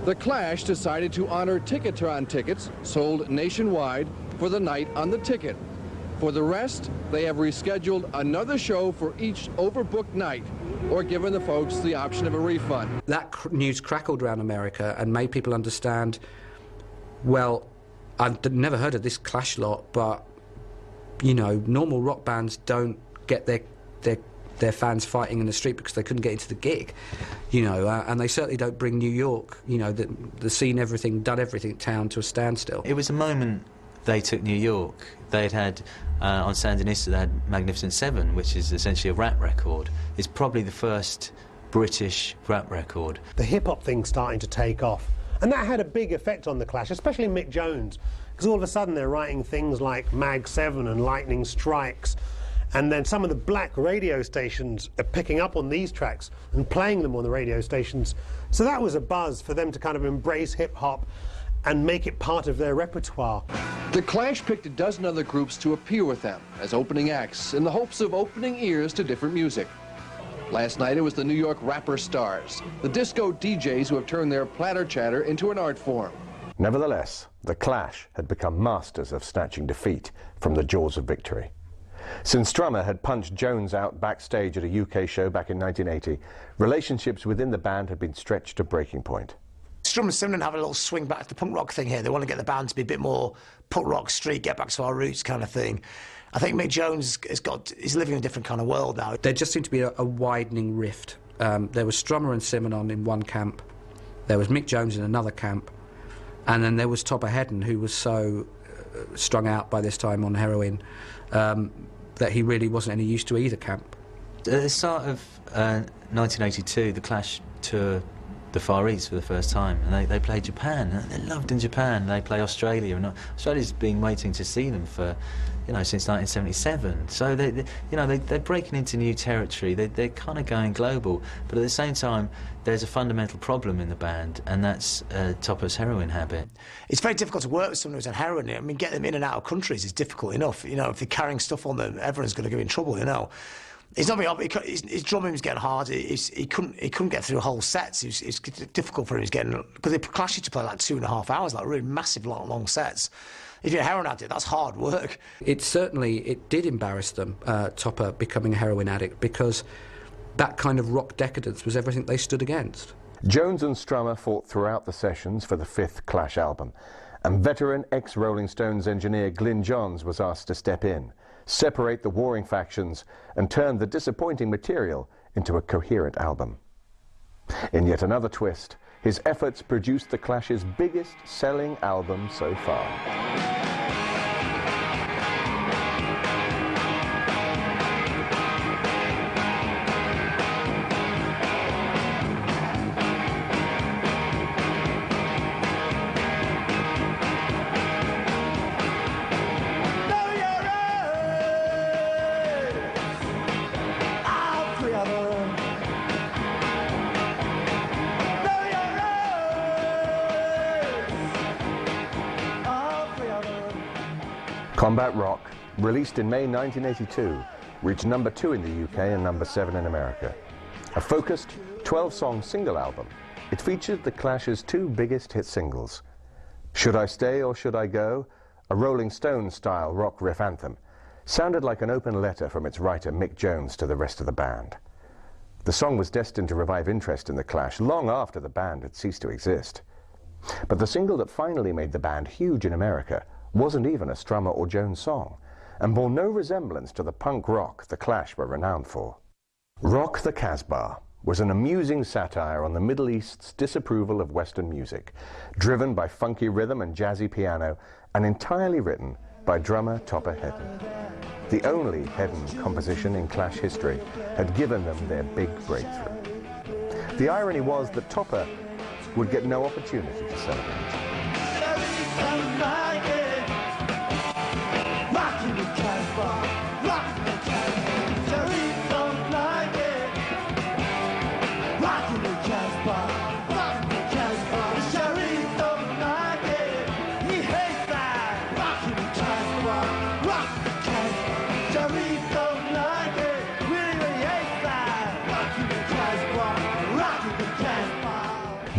The Clash decided to honor Ticketron tickets sold nationwide for the night on the ticket. For the rest, they have rescheduled another show for each overbooked night, or given the folks the option of a refund. That news crackled around America and made people understand, well, I've never heard of this Clash lot, but, you know, normal rock bands don't get their fans fighting in the street because they couldn't get into the gig, you know, and they certainly don't bring New York, you know, the scene, done everything town to a standstill. It was a moment they took New York. They'd had, on Sandinista, they had Magnificent Seven, which is essentially a rap record. It's probably the first British rap record. The hip-hop thing's starting to take off, and that had a big effect on the Clash, especially Mick Jones, because all of a sudden they're writing things like Mag 7 and Lightning Strikes, and then some of the black radio stations are picking up on these tracks and playing them on the radio stations. So that was a buzz for them to kind of embrace hip-hop and make it part of their repertoire. The Clash picked a dozen other groups to appear with them as opening acts in the hopes of opening ears to different music. Last night it was the New York rapper stars, the disco DJs who have turned their platter chatter into an art form. Nevertheless, the Clash had become masters of snatching defeat from the jaws of victory. Since Strummer had punched Jones out backstage at a UK show back in 1980, relationships within the band had been stretched to breaking point. Strummer and Simonon have a little swing back to the punk rock thing here. They want to get the band to be a bit more punk rock street, get back to our roots kind of thing. I think Mick Jones is living in a different kind of world now. There just seemed to be a widening rift. There was Strummer and Simonon in one camp, there was Mick Jones in another camp, and then there was Topper Headon, who was so strung out by this time on heroin that he really wasn't any use to either camp. At the start of 1982, the Clash toured the Far East for the first time, and they played Japan, and they're loved in Japan. They play Australia, and Australia's been waiting to see them for you know, since 1977. So they're breaking into new territory. They're kind of going global, but at the same time, there's a fundamental problem in the band, and that's Topper's heroin habit. It's very difficult to work with someone who's on heroin. I mean, getting them in and out of countries is difficult enough. You know, if they're carrying stuff on them, everyone's going to get in trouble. You know. It's not his drumming was getting hard. He couldn't get through whole sets. It's difficult for him. Because the Clash used to play like 2.5 hours, like really massive, long sets. If you're a heroin addict, that's hard work. It did embarrass them, Topper becoming a heroin addict, because that kind of rock decadence was everything they stood against. Jones and Strummer fought throughout the sessions for the 5th Clash album, and veteran ex-Rolling Stones engineer Glyn Johns was asked to step in, separate the warring factions, and turn the disappointing material into a coherent album. In yet another twist, his efforts produced the Clash's biggest selling album so far. Combat Rock, released in May 1982, reached #2 in the UK and #7 in America. A focused 12-song single album, it featured the Clash's 2 biggest hit singles. Should I Stay or Should I Go, a Rolling Stones-style rock riff anthem, sounded like an open letter from its writer Mick Jones to the rest of the band. The song was destined to revive interest in the Clash long after the band had ceased to exist. But the single that finally made the band huge in America wasn't even a Strummer or Jones song, and bore no resemblance to the punk rock the Clash were renowned for. Rock the Casbah was an amusing satire on the Middle East's disapproval of Western music, driven by funky rhythm and jazzy piano, and entirely written by drummer Topper Headon. The only Headon composition in Clash history had given them their big breakthrough. The irony was that Topper would get no opportunity to celebrate.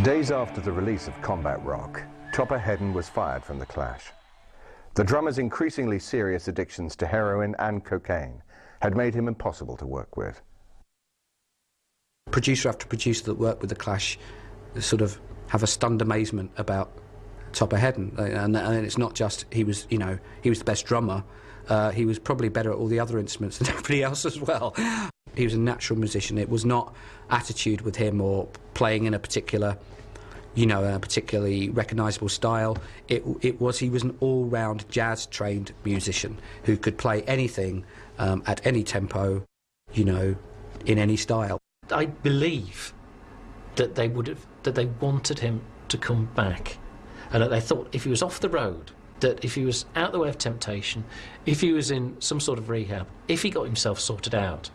Days after the release of Combat Rock, Topper Headon was fired from the Clash. The drummer's increasingly serious addictions to heroin and cocaine had made him impossible to work with. Producer after producer that worked with the Clash sort of have a stunned amazement about Topper Headon, and it's not just he was the best drummer. He was probably better at all the other instruments than everybody else as well. He was a natural musician. It was not attitude with him or playing in a particular, a particularly recognisable style. He was an all-round jazz-trained musician who could play anything at any tempo, in any style. I believe that they wanted him to come back, and that they thought if he was off the road, that if he was out the way of temptation, if he was in some sort of rehab, if he got himself sorted out,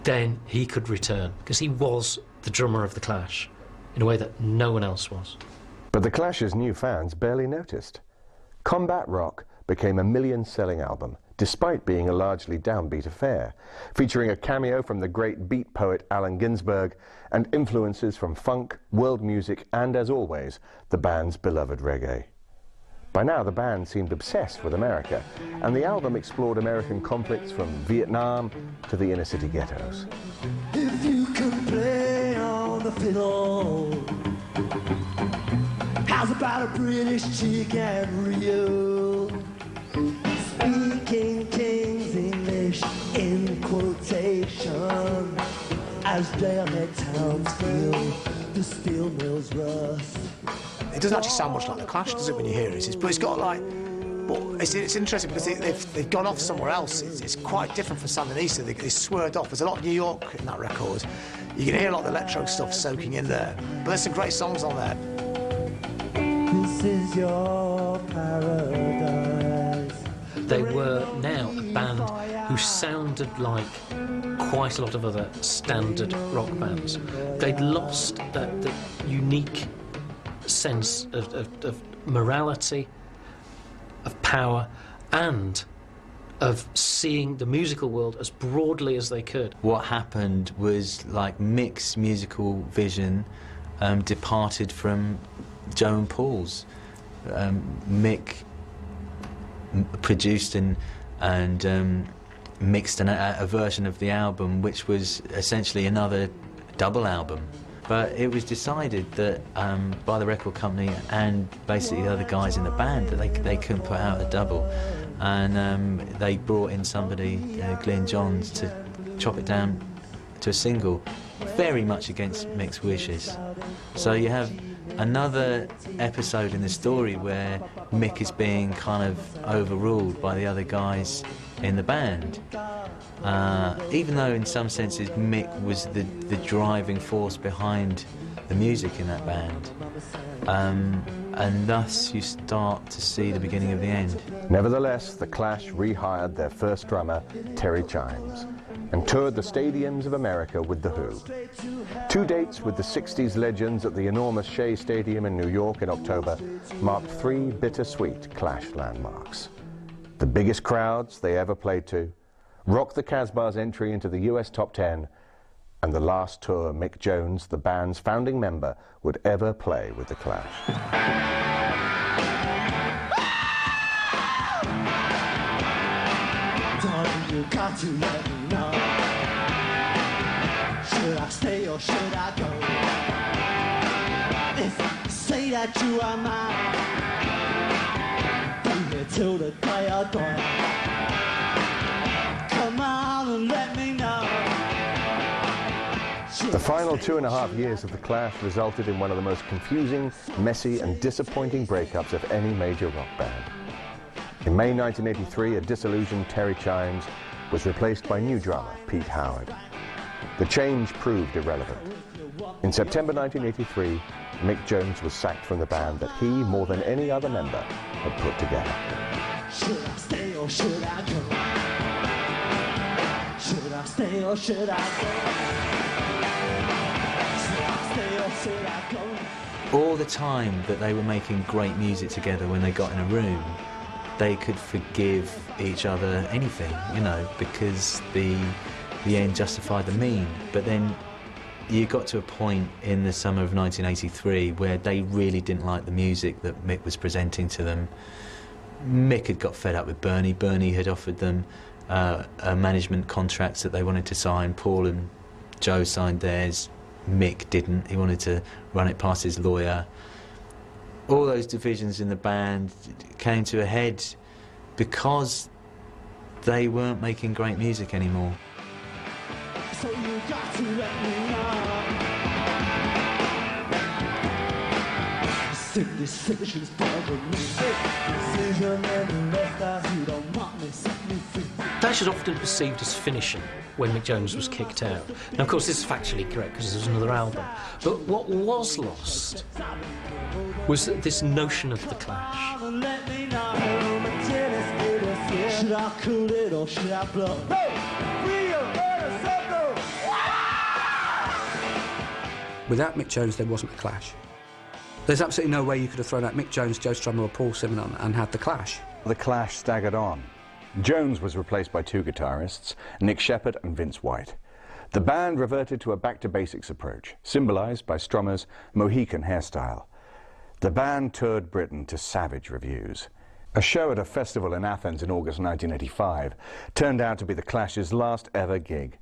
then he could return, because he was the drummer of the Clash in a way that no one else was. But the Clash's new fans barely noticed. Combat Rock became a million-selling album, despite being a largely downbeat affair, featuring a cameo from the great beat poet Allen Ginsberg and influences from funk, world music, and, as always, the band's beloved reggae. By now, the band seemed obsessed with America, and the album explored American conflicts from Vietnam to the inner-city ghettos. If you could play on the fiddle, how's about a British chick and Rio? Speaking King's English in quotation, as jailhead towns feel the steel mills rust. It doesn't actually sound much like the Clash, does it, when you hear it? But it's got like, well, it's interesting because they've gone off somewhere else. It's quite different from Sandinista. They swerved off. There's a lot of New York in that record. You can hear a lot of the electro stuff soaking in there. But there's some great songs on there. This is your paradise. They were now a band who sounded like quite a lot of other standard rock bands. They'd lost that unique sense of morality, of power, and of seeing the musical world as broadly as they could. What happened was, like, Mick's musical vision departed from Joe and Paul's. Mick produced and mixed a version of the album which was essentially another double album. But it was decided that by the record company and basically the other guys in the band that they couldn't put out a double, and they brought in somebody, Glyn Johns, to chop it down to a single, very much against Mick's wishes. So you have another episode in the story where Mick is being kind of overruled by the other guys in the band, even though in some senses Mick was the driving force behind the music in that band, and thus you start to see the beginning of the end. Nevertheless, the Clash rehired their first drummer, Terry Chimes, and toured the stadiums of America with The Who. 2 dates with the 60s legends at the enormous Shea Stadium in New York in October marked 3 bittersweet Clash landmarks. The biggest crowds they ever played to, Rock the Casbah's entry into the US Top 10, and the last tour Mick Jones, the band's founding member, would ever play with the Clash. Darling, you got to let me know. Should I stay or should I go? If you say that you are mine, be here till the day I die. Come on and let me know. The final 2.5 years of the Clash resulted in one of the most confusing, messy and disappointing breakups of any major rock band. In May 1983, a disillusioned Terry Chimes was replaced by new drummer Pete Howard. The change proved irrelevant. In September 1983, Mick Jones was sacked from the band that he, more than any other member, had put together. Should I stay or should I go? Should I stay or should I go? All the time that they were making great music together, when they got in a room, they could forgive each other anything, you know, because the end justified the mean. But then you got to a point in the summer of 1983 where they really didn't like the music that Mick was presenting to them. Mick had got fed up with Bernie. Bernie had offered them management contracts that they wanted to sign. Paul and Joe signed theirs. Mick didn't. He wanted to run it past his lawyer. All those divisions in the band came to a head because they weren't making great music anymore. So you got to let me know. This decision's bothering me. Decision and the rest of you don't want me, set me free. Clash is often perceived as finishing when Mick Jones was kicked out. Now, of course, this is factually correct because there's another album. But what was lost was this notion of the Clash. Should I cool it or should I blow? Without Mick Jones, there wasn't a Clash. There's absolutely no way you could have thrown out Mick Jones, Joe Strummer or Paul Simonon and had the Clash. The Clash staggered on. Jones was replaced by 2 guitarists, Nick Sheppard and Vince White. The band reverted to a back-to-basics approach, symbolised by Strummer's Mohican hairstyle. The band toured Britain to savage reviews. A show at a festival in Athens in August 1985 turned out to be the Clash's last ever gig.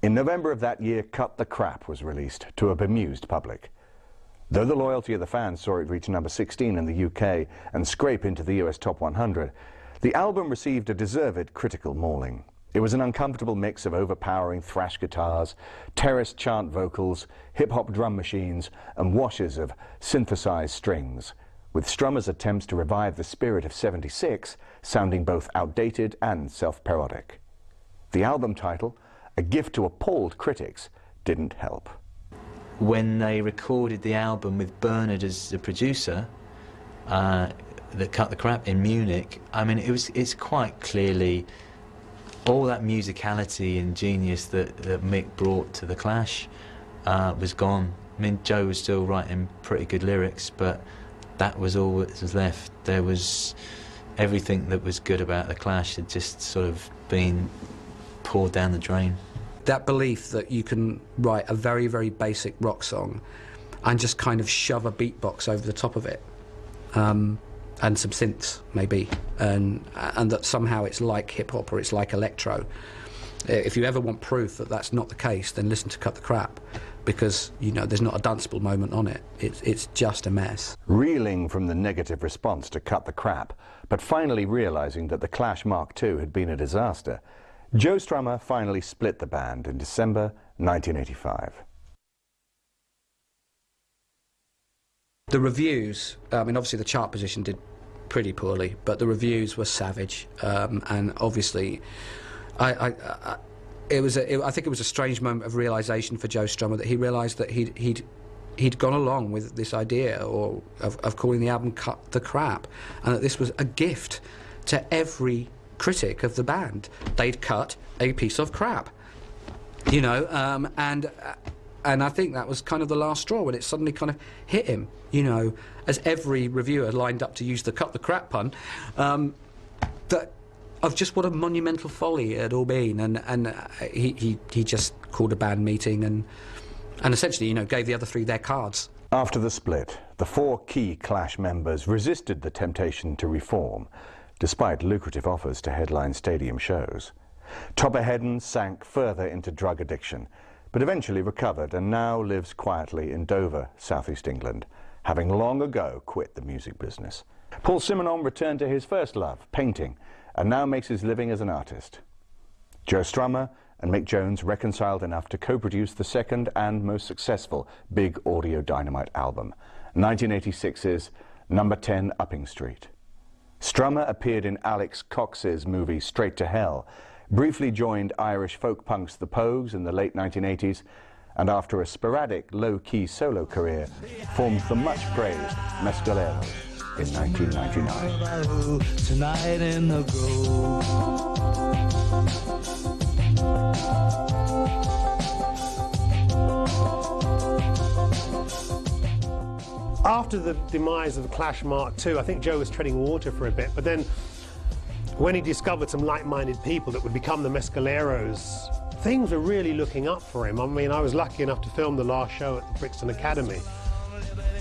In November of that year, Cut the Crap was released to a bemused public. Though the loyalty of the fans saw it reach number 16 in the UK and scrape into the US Top 100, the album received a deserved critical mauling. It was an uncomfortable mix of overpowering thrash guitars, terrace chant vocals, hip-hop drum machines, and washes of synthesized strings, with Strummer's attempts to revive the spirit of '76 sounding both outdated and self-parodic. The album title, a gift to appalled critics, didn't help. When they recorded the album with Bernard as the producer, that Cut the Crap in Munich, I mean, it's quite clearly all that musicality and genius that Mick brought to the Clash was gone. I mean, Joe was still writing pretty good lyrics, but that was all that was left. There was everything that was good about the Clash had just sort of been poured down the drain. That belief that you can write a very, very basic rock song and just kind of shove a beatbox over the top of it, and some synths maybe, and that somehow it's like hip-hop or it's like electro. If you ever want proof that that's not the case, then listen to Cut the Crap, because, you know, there's not a danceable moment on it. It's just a mess. Reeling from the negative response to Cut the Crap, but finally realising that the Clash Mark II had been a disaster, Joe Strummer finally split the band in December 1985. The reviews, I mean, obviously the chart position did pretty poorly, but the reviews were savage, and obviously I think it was a strange moment of realisation for Joe Strummer, that he realised that he'd gone along with this idea of calling the album Cut the Crap, and that this was a gift to every critic of the band. They'd cut a piece of crap, you know, and I think that was kind of the last straw, when it suddenly kind of hit him, you know, as every reviewer lined up to use the Cut the Crap pun, that of just what a monumental folly it had all been, and he just called a band meeting and essentially, you know, gave the other three their cards. After the split, the 4 key Clash members resisted the temptation to reform, despite lucrative offers to headline stadium shows. Topper Headon sank further into drug addiction, but eventually recovered and now lives quietly in Dover, southeast England, having long ago quit the music business. Paul Simonon returned to his first love, painting, and now makes his living as an artist. Joe Strummer and Mick Jones reconciled enough to co-produce the second and most successful big audio dynamite album, 1986's Number 10 Upping Street. Strummer appeared in Alex Cox's movie Straight to Hell, briefly joined Irish folk punks The Pogues in the late 1980s, and after a sporadic low-key solo career, formed the much-praised Mescaleros in 1999. Tonight in the Grove. After the demise of the Clash Mark II, I think Joe was treading water for a bit, but then when he discovered some like-minded people that would become the Mescaleros, things were really looking up for him. I mean, I was lucky enough to film the last show at the Brixton Academy,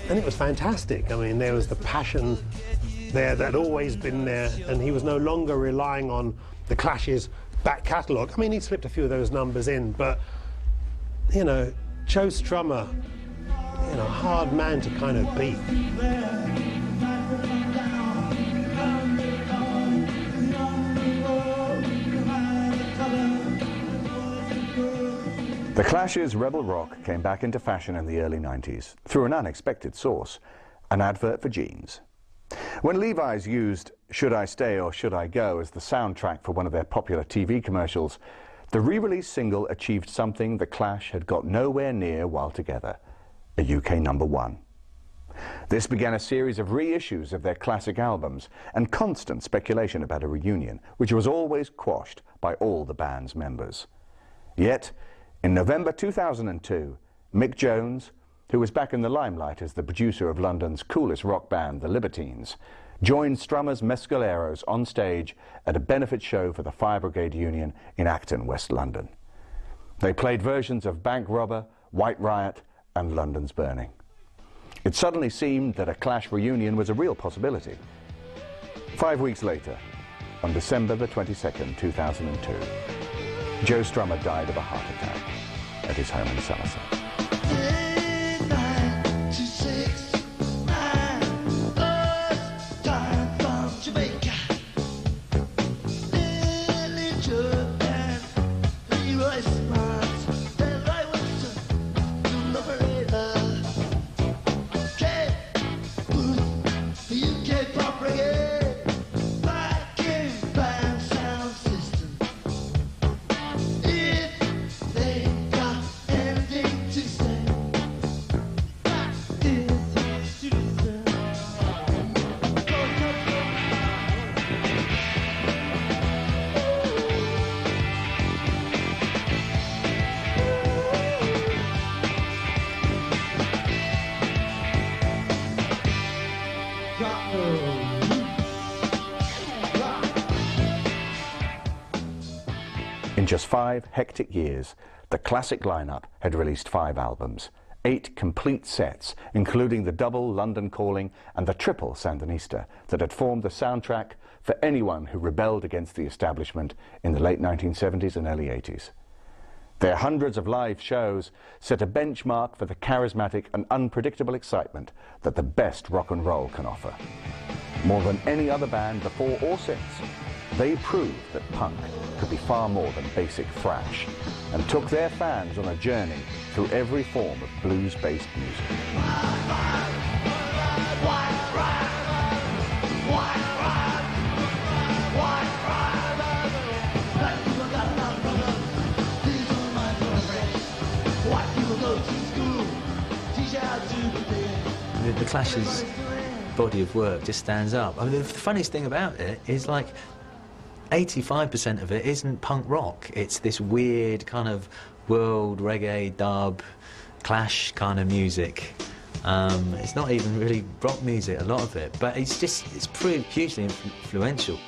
and it was fantastic. I mean, there was the passion there that had always been there, and he was no longer relying on the Clash's back catalogue. I mean, he slipped a few of those numbers in, but, you know, Joe Strummer, you know, hard man to kind of beat. The Clash's rebel rock came back into fashion in the early 90s through an unexpected source, an advert for jeans. When Levi's used Should I Stay or Should I Go as the soundtrack for one of their popular TV commercials, the re-release single achieved something the Clash had got nowhere near while together, a UK #1. This began a series of reissues of their classic albums and constant speculation about a reunion, which was always quashed by all the band's members. Yet, in November 2002, Mick Jones, who was back in the limelight as the producer of London's coolest rock band, The Libertines, joined Strummer's Mescaleros on stage at a benefit show for the Fire Brigade Union in Acton, West London. They played versions of Bank Robber, White Riot, and London's Burning. It suddenly seemed that a Clash reunion was a real possibility. 5 weeks later, on December the 22nd, 2002, Joe Strummer died of a heart attack at his home in Somerset. In just 5 hectic years, the classic lineup had released 5 albums, 8 complete sets, including the double London Calling and the triple Sandinista that had formed the soundtrack for anyone who rebelled against the establishment in the late 1970s and early 80s. Their hundreds of live shows set a benchmark for the charismatic and unpredictable excitement that the best rock and roll can offer. More than any other band before or since, they proved that punk could be far more than basic thrash, and took their fans on a journey through every form of blues-based music. The Clash's body of work just stands up. I mean, the funniest thing about it is, like, 85% of it isn't punk rock. It's this weird kind of world reggae, dub, Clash kind of music. It's not even really rock music, a lot of it, but it's proved hugely influential.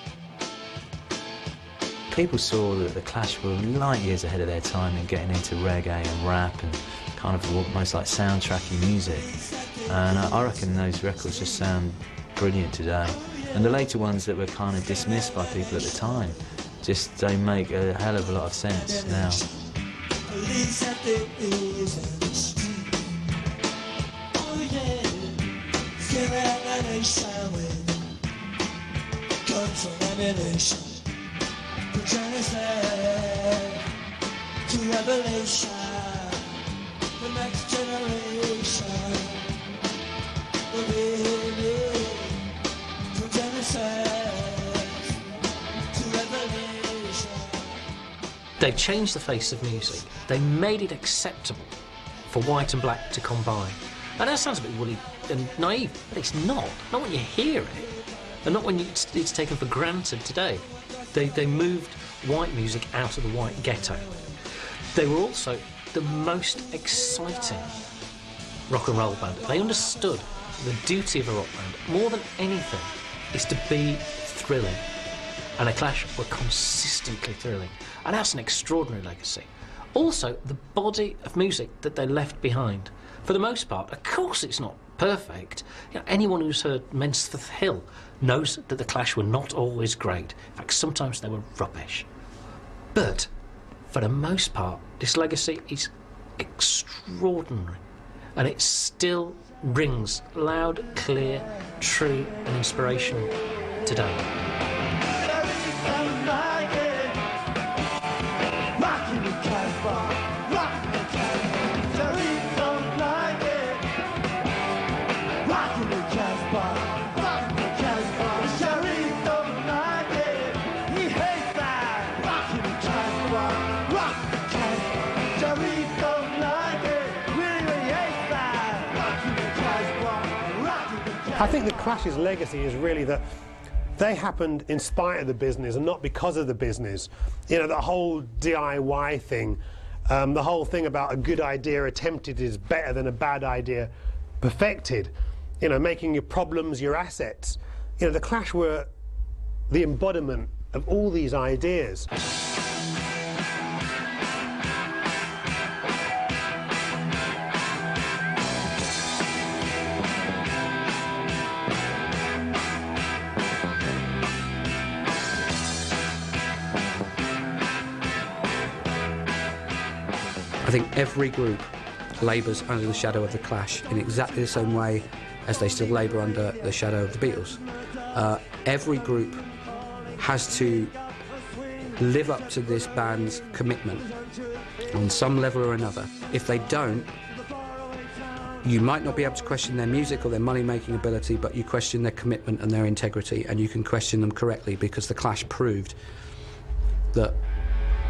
People saw that the Clash were light years ahead of their time in getting into reggae and rap and kind of almost like soundtracky music. And I reckon those records just sound brilliant today. And the later ones that were kind of dismissed by people at the time, they make a hell of a lot of sense now. They changed the face of music. They made it acceptable for white and black to combine. And that sounds a bit woolly and naive, but it's not. Not when you hear it, and not when it's taken for granted today. They moved white music out of the white ghetto. They were also the most exciting rock and roll band. They understood the duty of a rock band, more than anything, is to be thrilling. And the Clash were consistently thrilling. And that's an extraordinary legacy. Also, the body of music that they left behind. For the most part, of course it's not perfect. You know, anyone who's heard Mensforth Hill knows that the Clash were not always great. In fact, sometimes they were rubbish. But, for the most part, this legacy is extraordinary. And it still rings loud, clear, true and inspirational today. I think the Clash's legacy is really that they happened in spite of the business and not because of the business. You know, the whole DIY thing, the whole thing about a good idea attempted is better than a bad idea perfected. You know, making your problems your assets. You know, the Clash were the embodiment of all these ideas. I think every group labours under the shadow of the Clash in exactly the same way as they still labour under the shadow of the Beatles. Every group has to live up to this band's commitment on some level or another. If they don't, you might not be able to question their music or their money-making ability, but you question their commitment and their integrity, and you can question them correctly because the Clash proved that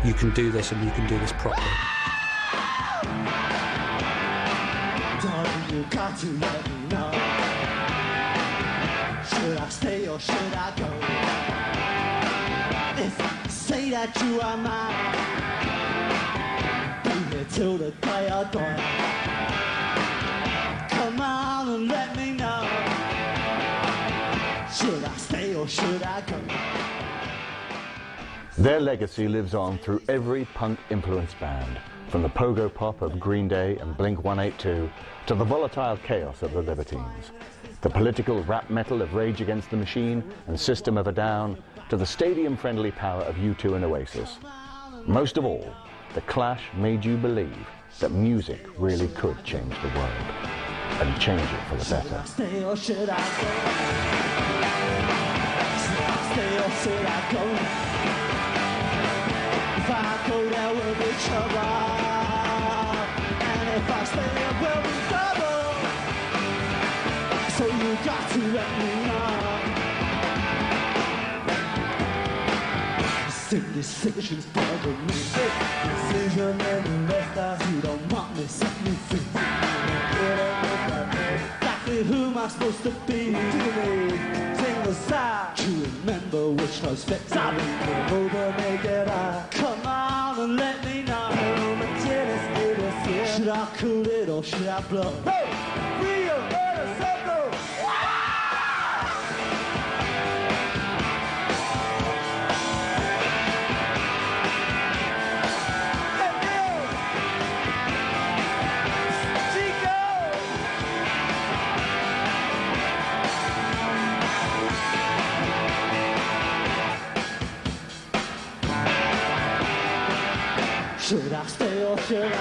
you can do this and you can do this properly. You got to let me know. Should I stay or should I go? If I say that you are mine, be here till the day I die. Come on and let me know. Should I stay or should I go? Their legacy lives on through every punk-influenced band, from the pogo pop of Green Day and Blink-182 to the volatile chaos of the Libertines, the political rap metal of Rage Against the Machine and System of a Down, to the stadium-friendly power of U2 and Oasis. Most of all, The Clash made you believe that music really could change the world, and change it for the better. Stay or should I go? Stay or should I go? If I go, there will be trouble, and if I stay, it will be double. So you got to let me know. This situation's bothering me. Decision and the rest that you don't want me, set me free. Exactly who am I supposed to be? To me, single side. To remember which close fits I've been over naked eye. Come on and let me know. Should I cool it or should I blow? Hey! Rio, circle! Should I stay or should I